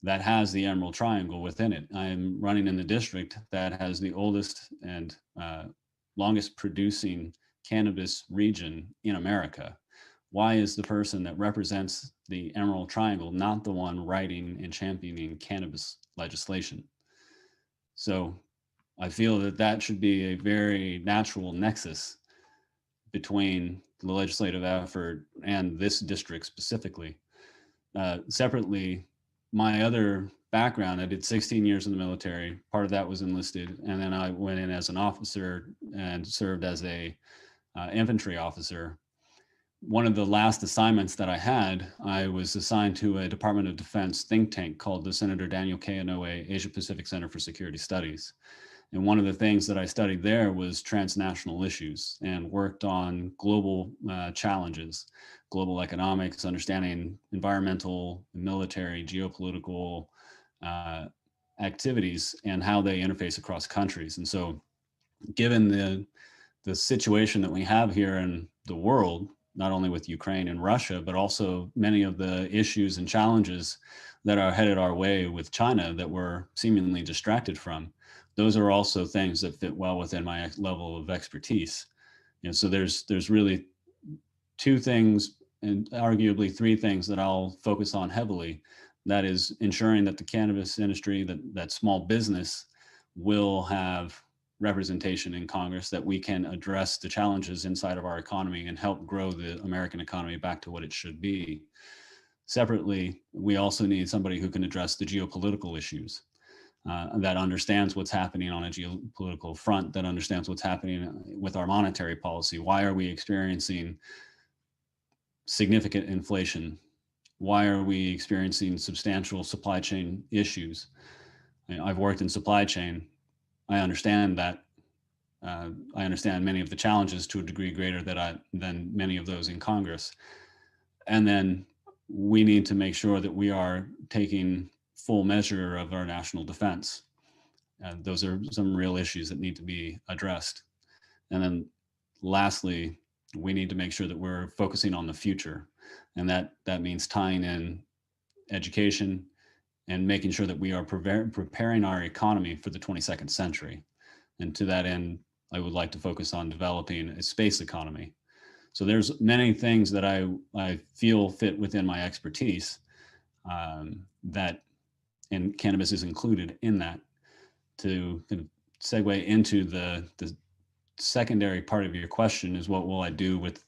that has the Emerald Triangle within it. I'm running in the district that has the oldest and longest producing cannabis region in America. Why is the person that represents the Emerald Triangle not the one writing and championing cannabis legislation? So I feel that should be a very natural nexus between the legislative effort and this district specifically. Separately, my other background, I did 16 years in the military. Part of that was enlisted. And then I went in as an officer and served as a infantry officer. One of the last assignments that I had, I was assigned to a Department of Defense think tank called the Senator Daniel K. Inouye Asia Pacific Center for Security Studies. And one of the things that I studied there was transnational issues and worked on global challenges, global economics, understanding environmental, military, geopolitical activities and how they interface across countries. And so given the situation that we have here in the world, not only with Ukraine and Russia, but also many of the issues and challenges that are headed our way with China that we're seemingly distracted from, those are also things that fit well within my level of expertise. So there's really two things and arguably three things that I'll focus on heavily. That is ensuring that the cannabis industry, that small business will have representation in Congress, that we can address the challenges inside of our economy and help grow the American economy back to what it should be. Separately, we also need somebody who can address the geopolitical issues, that understands what's happening on a geopolitical front, that understands what's happening with our monetary policy. Why are we experiencing significant inflation? Why are we experiencing substantial supply chain issues? I've worked in supply chain. I understand that. I understand many of the challenges to a degree greater than many of those in Congress. And then we need to make sure that we are taking full measure of our national defense. Those are some real issues that need to be addressed. And then lastly, we need to make sure that we're focusing on the future. And that means tying in education and making sure that we are preparing our economy for the 22nd century. And to that end, I would like to focus on developing a space economy. So there's many things that I feel fit within my expertise, and cannabis is included in that. To kind of segue into the secondary part of your question is, what will I do with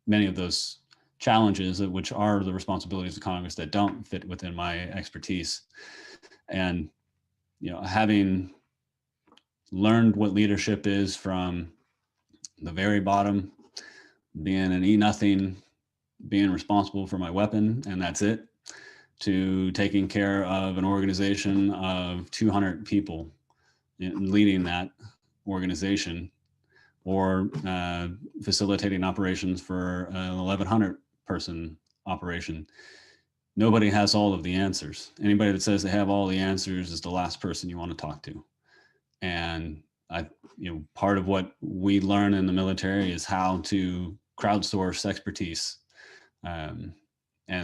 many of those challenges, which are the responsibilities of Congress that don't fit within my expertise. And, having learned what leadership is from the very bottom, being an E-nothing, being responsible for my weapon, and that's it, to taking care of an organization of 200 people and leading that organization, or facilitating operations for an 1,100 person operation. nobody has all of the answers. Anybody that says they have all the answers is the last person you want to talk to. And part of what we learn in the military is how to crowdsource expertise. And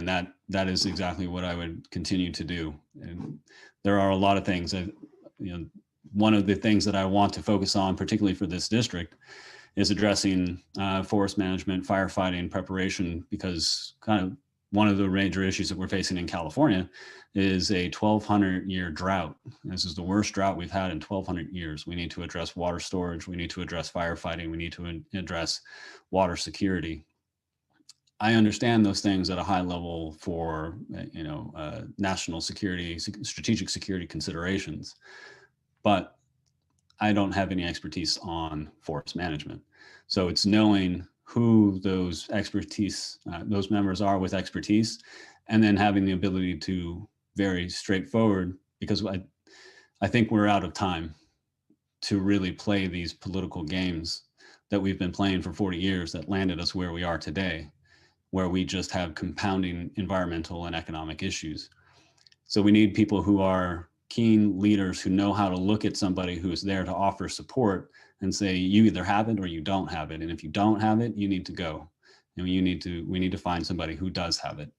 that is exactly what I would continue to do. And there are a lot of things that, one of the things that I want to focus on, particularly for this district, is addressing forest management, firefighting, preparation, because kind of one of the major issues that we're facing in California is a 1,200-year drought. This is the worst drought we've had in 1,200 years. We need to address water storage. We need to address firefighting. We need to address water security. I understand those things at a high level for, national security, strategic security considerations, but I don't have any expertise on forest management. So it's knowing who those those members are with expertise, and then having the ability to very straightforward, because I think we're out of time to really play these political games that we've been playing for 40 years that landed us where we are today, where we just have compounding environmental and economic issues. So we need people who are keen leaders who know how to look at somebody who is there to offer support and say, you either have it or you don't have it. And if you don't have it, you need to go. And we need to find somebody who does have it.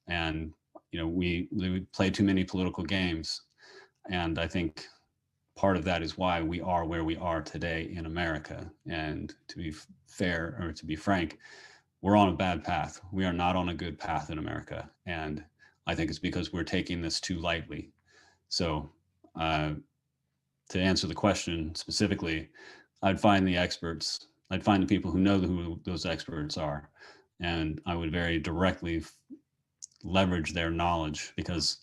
And, we play too many political games. And I think part of that is why we are where we are today in America. And to be fair, or to be frank, we're on a bad path. We are not on a good path in America. And I think it's because we're taking this too lightly. So to answer the question specifically, I'd find the experts. I'd find the people who know who those experts are. And I would very directly leverage their knowledge, because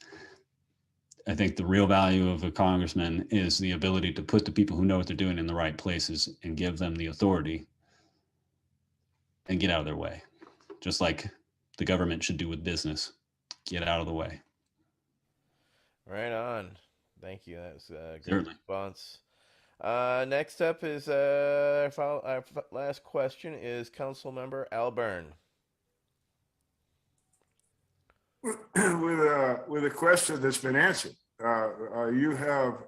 I think the real value of a congressman is the ability to put the people who know what they're doing in the right places and give them the authority and get out of their way, just like the government should do with business. Get out of the way. Right on. Thank you. That was a good Certainly. response. Next up is our last question is Council Member Al Byrne. With a question that's been answered, you have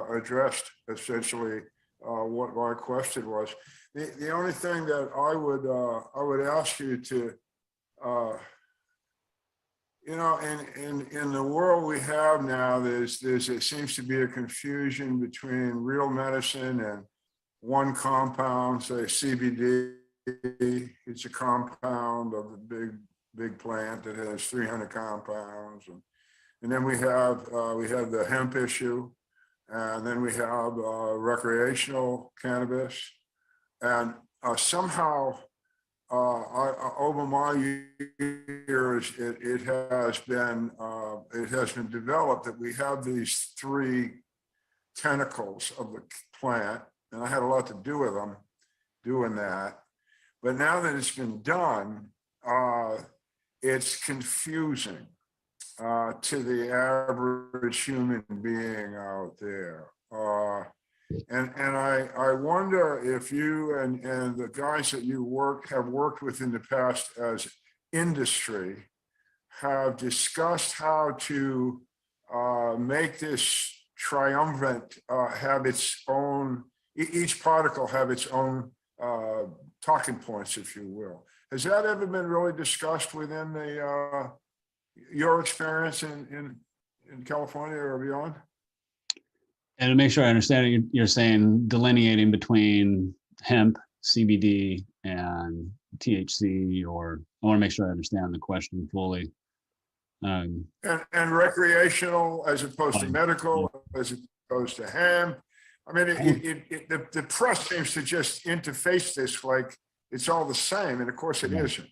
addressed essentially what my question was. The only thing that I would ask you to, in the world we have now, there seems to be a confusion between real medicine and one compound, say CBD. It's a compound of a big plant that has 300 compounds, and then we have the hemp issue, and then we have recreational cannabis, and somehow over my years it has been developed that we have these three tentacles of the plant, and I had a lot to do with them doing that. But now that it's been done, it's confusing to the average human being out there. And I wonder if you and the guys that you have worked with in the past as industry have discussed how to make this triumvirate have its own, each particle have its own talking points, if you will. Has that ever been really discussed within your experience in California or beyond? And to make sure I understand it, you're saying delineating between hemp, CBD, and THC, or I want to make sure I understand the question fully. And recreational as opposed to medical, as opposed to hemp. I mean, the press seems to just interface this like it's all the same, and of course it isn't.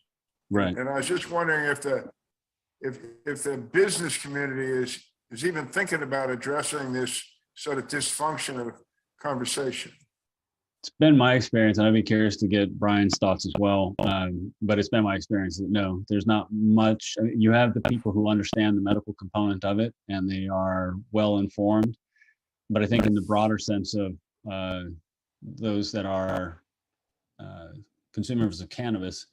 Right. And I was just wondering if the business community is even thinking about addressing this sort of dysfunction of conversation. It's been my experience, and I'd be curious to get Brian's thoughts as well. But it's been my experience that no, there's not much. I mean, you have the people who understand the medical component of it, and they are well informed. But I think in the broader sense of those that are consumers of cannabis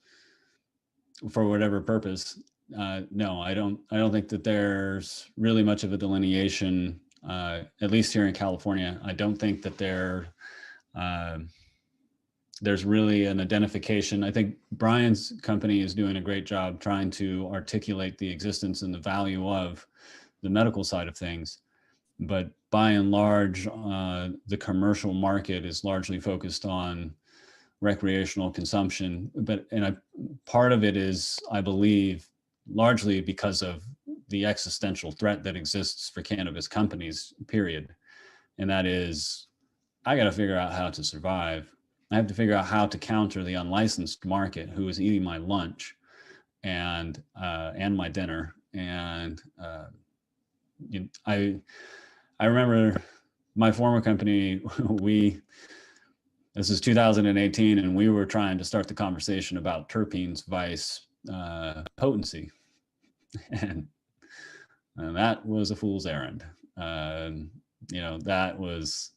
for whatever purpose, No, I don't think that there's really much of a delineation, at least here in California. I don't think that there's really an identification. I think Brian's company is doing a great job trying to articulate the existence and the value of the medical side of things. But by and large, the commercial market is largely focused on recreational consumption. Part of it is, I believe, largely because of the existential threat that exists for cannabis companies, period. And that is, I got to figure out how to survive. I have to figure out how to counter the unlicensed market who is eating my lunch and my dinner. And I remember my former company, this is 2018, and we were trying to start the conversation about terpenes vice potency. And that was a fool's errand. That was,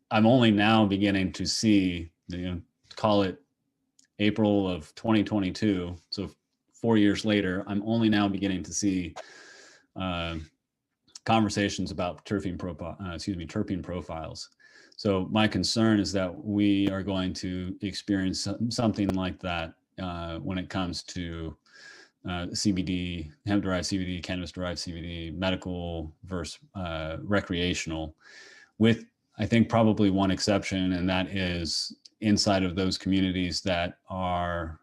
I'm only now beginning to see, call it April of 2022. So 4 years later, I'm only now beginning to see conversations about terpene profiles. So my concern is that we are going to experience something like that when it comes to CBD, hemp-derived CBD, cannabis-derived CBD, medical versus recreational, with, I think, probably one exception, and that is inside of those communities that are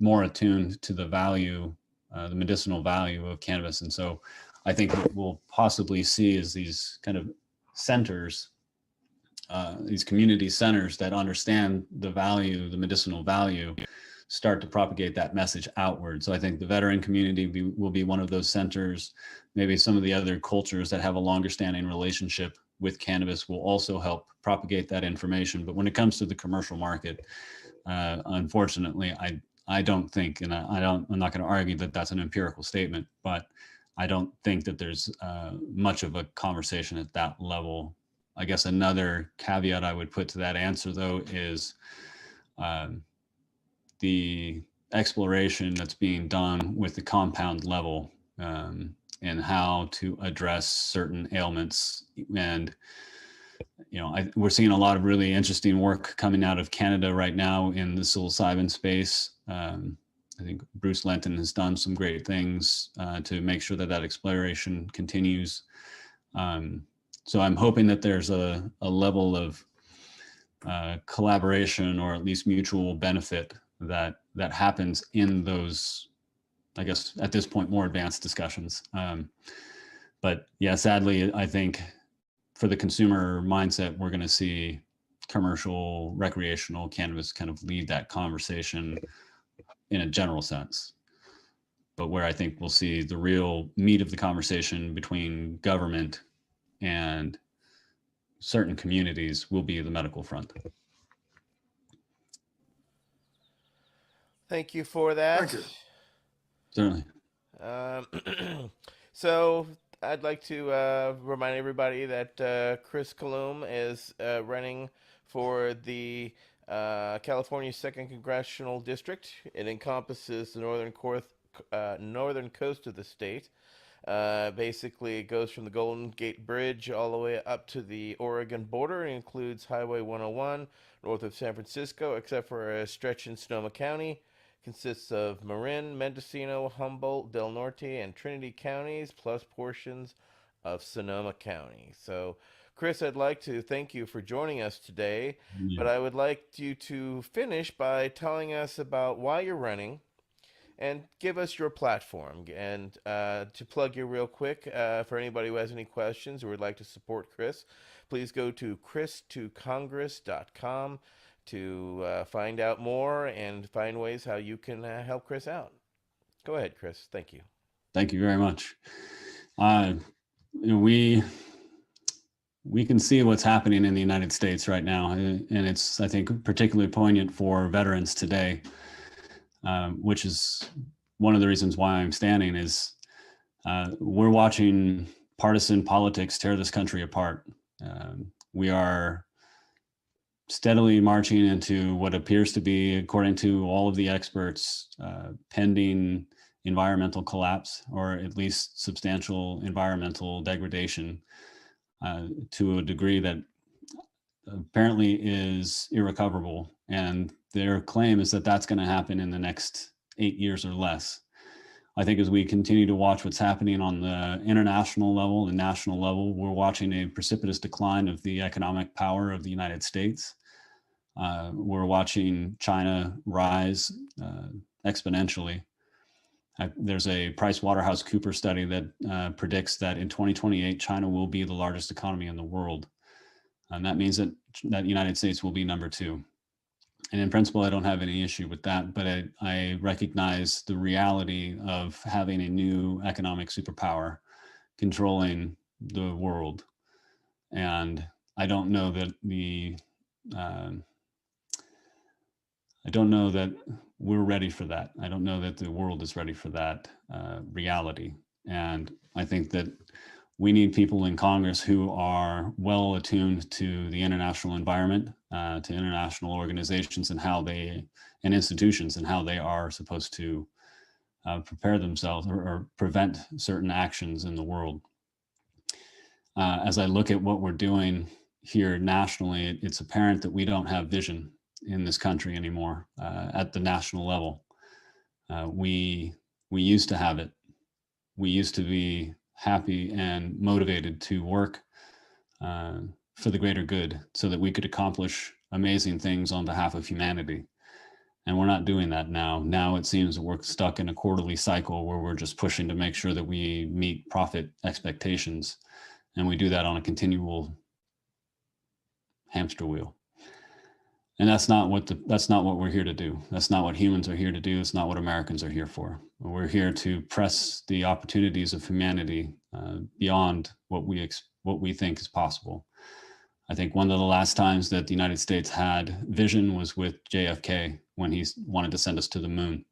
more attuned to the value, the medicinal value of cannabis. And so I think what we'll possibly see is these kind of centers, these community centers that understand the value, the medicinal value, start to propagate that message outward. So I think the veteran community will be one of those centers. Maybe some of the other cultures that have a longer standing relationship with cannabis will also help propagate that information. But when it comes to the commercial market, unfortunately, I don't think, and I'm not going to argue that that's an empirical statement, but I don't think that there's much of a conversation at that level. I guess another caveat I would put to that answer, though, is the exploration that's being done with the compound level and how to address certain ailments. And, we're seeing a lot of really interesting work coming out of Canada right now in the psilocybin space. I think Bruce Lenton has done some great things to make sure that that exploration continues. So I'm hoping that there's a level of collaboration, or at least mutual benefit, that happens in those, I guess, at this point, more advanced discussions. But yeah, sadly, I think for the consumer mindset, we're going to see commercial, recreational cannabis kind of lead that conversation in a general sense. But where I think we'll see the real meat of the conversation between government and certain communities will be the medical front. Thank you for that. Thank you. Certainly. So I'd like to remind everybody that Chris Coulombe is running for the California 2nd Congressional District. It encompasses the northern coast of the state. Basically, it goes from the Golden Gate Bridge all the way up to the Oregon border. It includes Highway 101 north of San Francisco, except for a stretch in Sonoma County. Consists of Marin, Mendocino, Humboldt, Del Norte, and Trinity counties, plus portions of Sonoma County. So, Chris, I'd like to thank you for joining us today, but I would like you to finish by telling us about why you're running and give us your platform. And to plug you real quick, for anybody who has any questions or would like to support Chris, please go to chris2congress.com to find out more and find ways how you can help Chris out. Go ahead, Chris. Thank you. Thank you very much. We can see what's happening in the United States right now, and it's, I think, particularly poignant for veterans today, which is one of the reasons why I'm standing. Is we're watching partisan politics tear this country apart. We are steadily marching into what appears to be, according to all of the experts, pending environmental collapse, or at least substantial environmental degradation to a degree that apparently is irrecoverable. And their claim is that that's going to happen in the next 8 years or less. I think as we continue to watch what's happening on the international level and national level, we're watching a precipitous decline of the economic power of the United States. We're watching China rise exponentially. There's a PricewaterhouseCoopers study that predicts that in 2028, China will be the largest economy in the world. And that means that the United States will be number 2. And in principle, I don't have any issue with that, but I recognize the reality of having a new economic superpower controlling the world. And I don't know that I don't know that we're ready for that. I don't know that the world is ready for that reality. And I think that we need people in Congress who are well attuned to the international environment, to international organizations and and institutions and how they are supposed to prepare themselves or prevent certain actions in the world. As I look at what we're doing here nationally, it's apparent that we don't have vision in this country anymore at the national level. We used to have it. We used to be happy and motivated to work for the greater good so that we could accomplish amazing things on behalf of humanity. And we're not doing that now. Now it seems we're stuck in a quarterly cycle where we're just pushing to make sure that we meet profit expectations. And we do that on a continual hamster wheel. And that's not what we're here to do. That's not what humans are here to do. It's not what Americans are here for. We're here to press the opportunities of humanity beyond what we think is possible. I think one of the last times that the United States had vision was with JFK when he wanted to send us to the moon.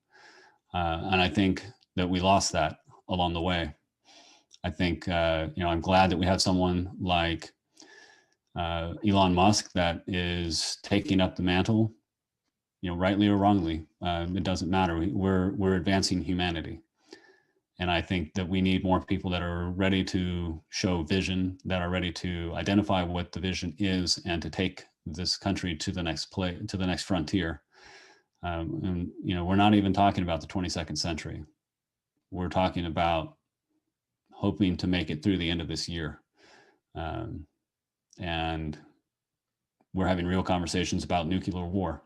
And I think that we lost that along the way. I think, I'm glad that we have someone like Elon Musk that is taking up the mantle, rightly or wrongly. It doesn't matter. We're advancing humanity. And I think that we need more people that are ready to show vision, that are ready to identify what the vision is and to take this country to the next frontier. And we're not even talking about the 22nd century. We're talking about hoping to make it through the end of this year. And we're having real conversations about nuclear war.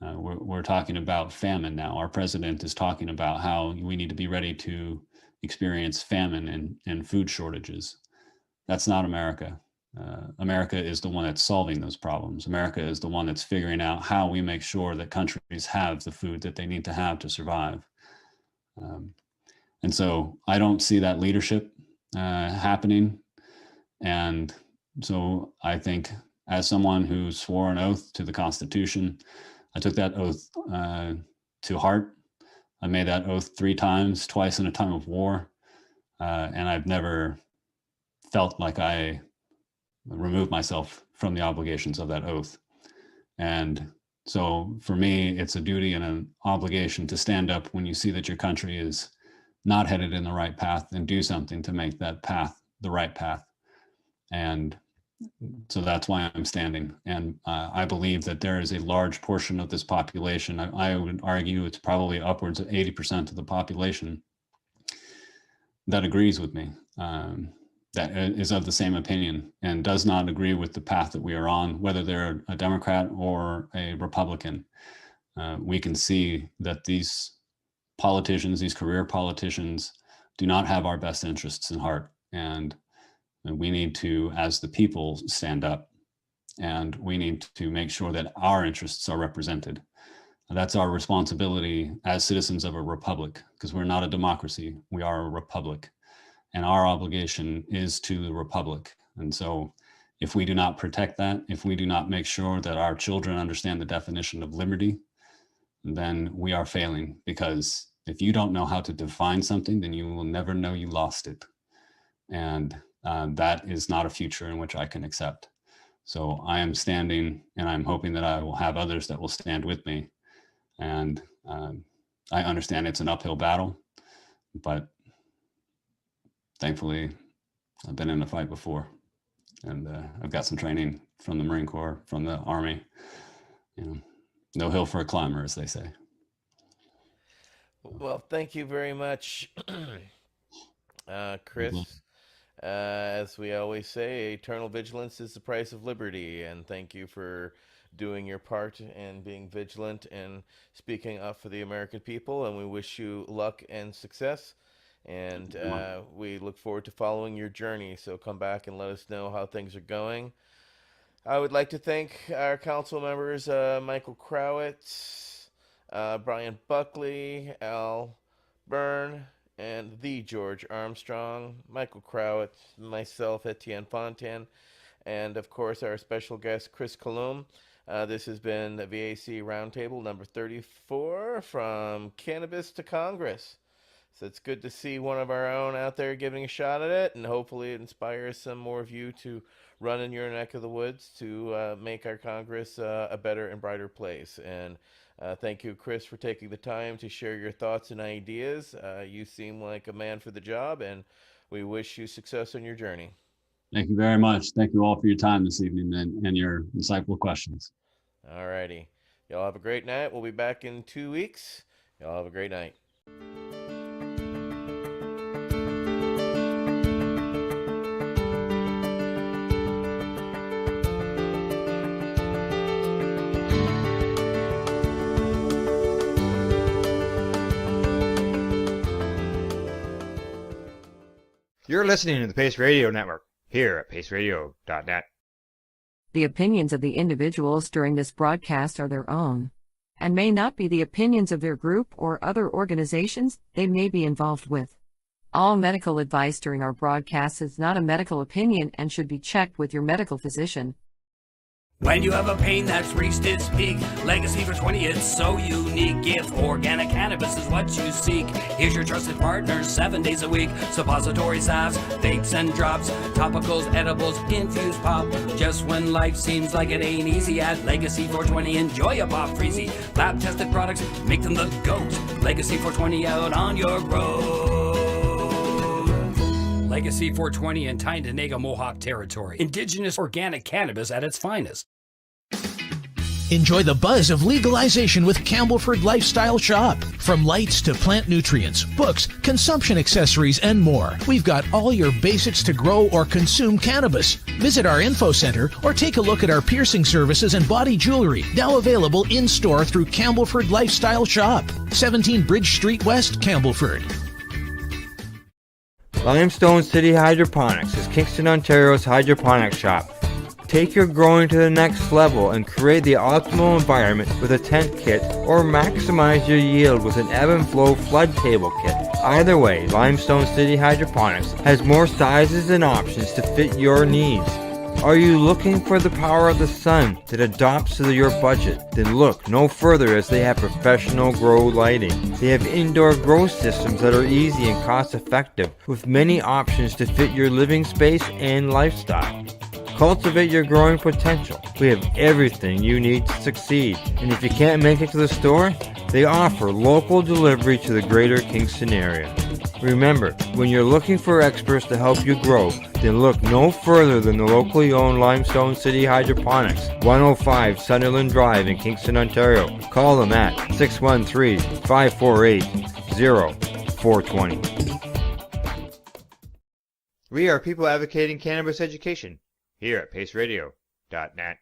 We're talking about famine now. Our president is talking about how we need to be ready to experience famine and food shortages. That's not America. America is the one that's solving those problems. America is the one that's figuring out how we make sure that countries have the food that they need to have to survive. And so I don't see that leadership happening. And so I think as someone who swore an oath to the Constitution, I took that oath to heart. I made that oath 3 times, twice in a time of war. And I've never felt like I removed myself from the obligations of that oath. And so for me, it's a duty and an obligation to stand up when you see that your country is not headed in the right path and do something to make that path the right path. And so that's why I'm standing. And I believe that there is a large portion of this population. I would argue it's probably upwards of 80% of the population that agrees with me, that is of the same opinion and does not agree with the path that we are on, whether they're a Democrat or a Republican. We can see that these politicians, these career politicians, do not have our best interests in heart. And we need to, as the people, stand up, and we need to make sure that our interests are represented. And that's our responsibility as citizens of a republic, because we're not a democracy, we are a republic. And our obligation is to the republic. And so if we do not protect that, if we do not make sure that our children understand the definition of liberty, then we are failing, because if you don't know how to define something, then you will never know you lost it. And that is not a future in which I can accept. So I am standing, and I'm hoping that I will have others that will stand with me. And I understand it's an uphill battle, but thankfully I've been in a fight before, and I've got some training from the Marine Corps, from the Army. You know, no hill for a climber, as they say. Well, thank you very much, Chris. As we always say, eternal vigilance is the price of liberty, and thank you for doing your part and being vigilant and speaking up for the American people, and we wish you luck and success, and we look forward to following your journey. So come back and let us know how things are going. I would like to thank our council members, Michael Crowitz, Brian Buckley, Al Byrne, and the George Armstrong, Michael Crowitz, myself, Etienne Fontaine, and of course our special guest, Chris Coulombe. This has been the V.A.C. Roundtable number 34, from cannabis to Congress. So it's good to see one of our own out there giving a shot at it, and hopefully it inspires some more of you to run in your neck of the woods to make our Congress a better and brighter place. And thank you, Chris, for taking the time to share your thoughts and ideas. You seem like a man for the job, and we wish you success on your journey. Thank you very much. Thank you all for your time this evening and your insightful questions. All righty. Y'all have a great night. We'll be back in 2 weeks. Y'all have a great night. You're listening to the Pace Radio Network here at paceradio.net. The opinions of the individuals during this broadcast are their own, and may not be the opinions of their group or other organizations they may be involved with. All medical advice during our broadcast is not a medical opinion and should be checked with your medical physician. When you have a pain that's reached its peak, Legacy for 20, it's so unique. If organic cannabis is what you seek, here's your trusted partner 7 days a week. Suppository salves, vapes and drops, topicals, edibles, infused pop. Just when life seems like it ain't easy, at Legacy 420, enjoy a pop freezy. Lab-tested products, make them the GOAT. Legacy 420 out on your road. Legacy 420 in Tyndall Mohawk territory. Indigenous organic cannabis at its finest. Enjoy the buzz of legalization with Campbellford Lifestyle Shop. From lights to plant nutrients, books, consumption accessories, and more, we've got all your basics to grow or consume cannabis. Visit our info center or take a look at our piercing services and body jewelry, now available in-store through Campbellford Lifestyle Shop, 17 Bridge Street West, Campbellford. Limestone City Hydroponics is Kingston, Ontario's hydroponics shop. Take your growing to the next level and create the optimal environment with a tent kit, or maximize your yield with an ebb and flow flood table kit. Either way, Limestone City Hydroponics has more sizes and options to fit your needs. Are you looking for the power of the sun that adapts to your budget? Then look no further, as they have professional grow lighting. They have indoor grow systems that are easy and cost effective, with many options to fit your living space and lifestyle. Cultivate your growing potential. We have everything you need to succeed. And if you can't make it to the store, they offer local delivery to the greater Kingston area. Remember, when you're looking for experts to help you grow, then look no further than the locally owned Limestone City Hydroponics, 105 Sunderland Drive in Kingston, Ontario. Call them at 613-548-0420. We are people advocating cannabis education here at paceradio.net.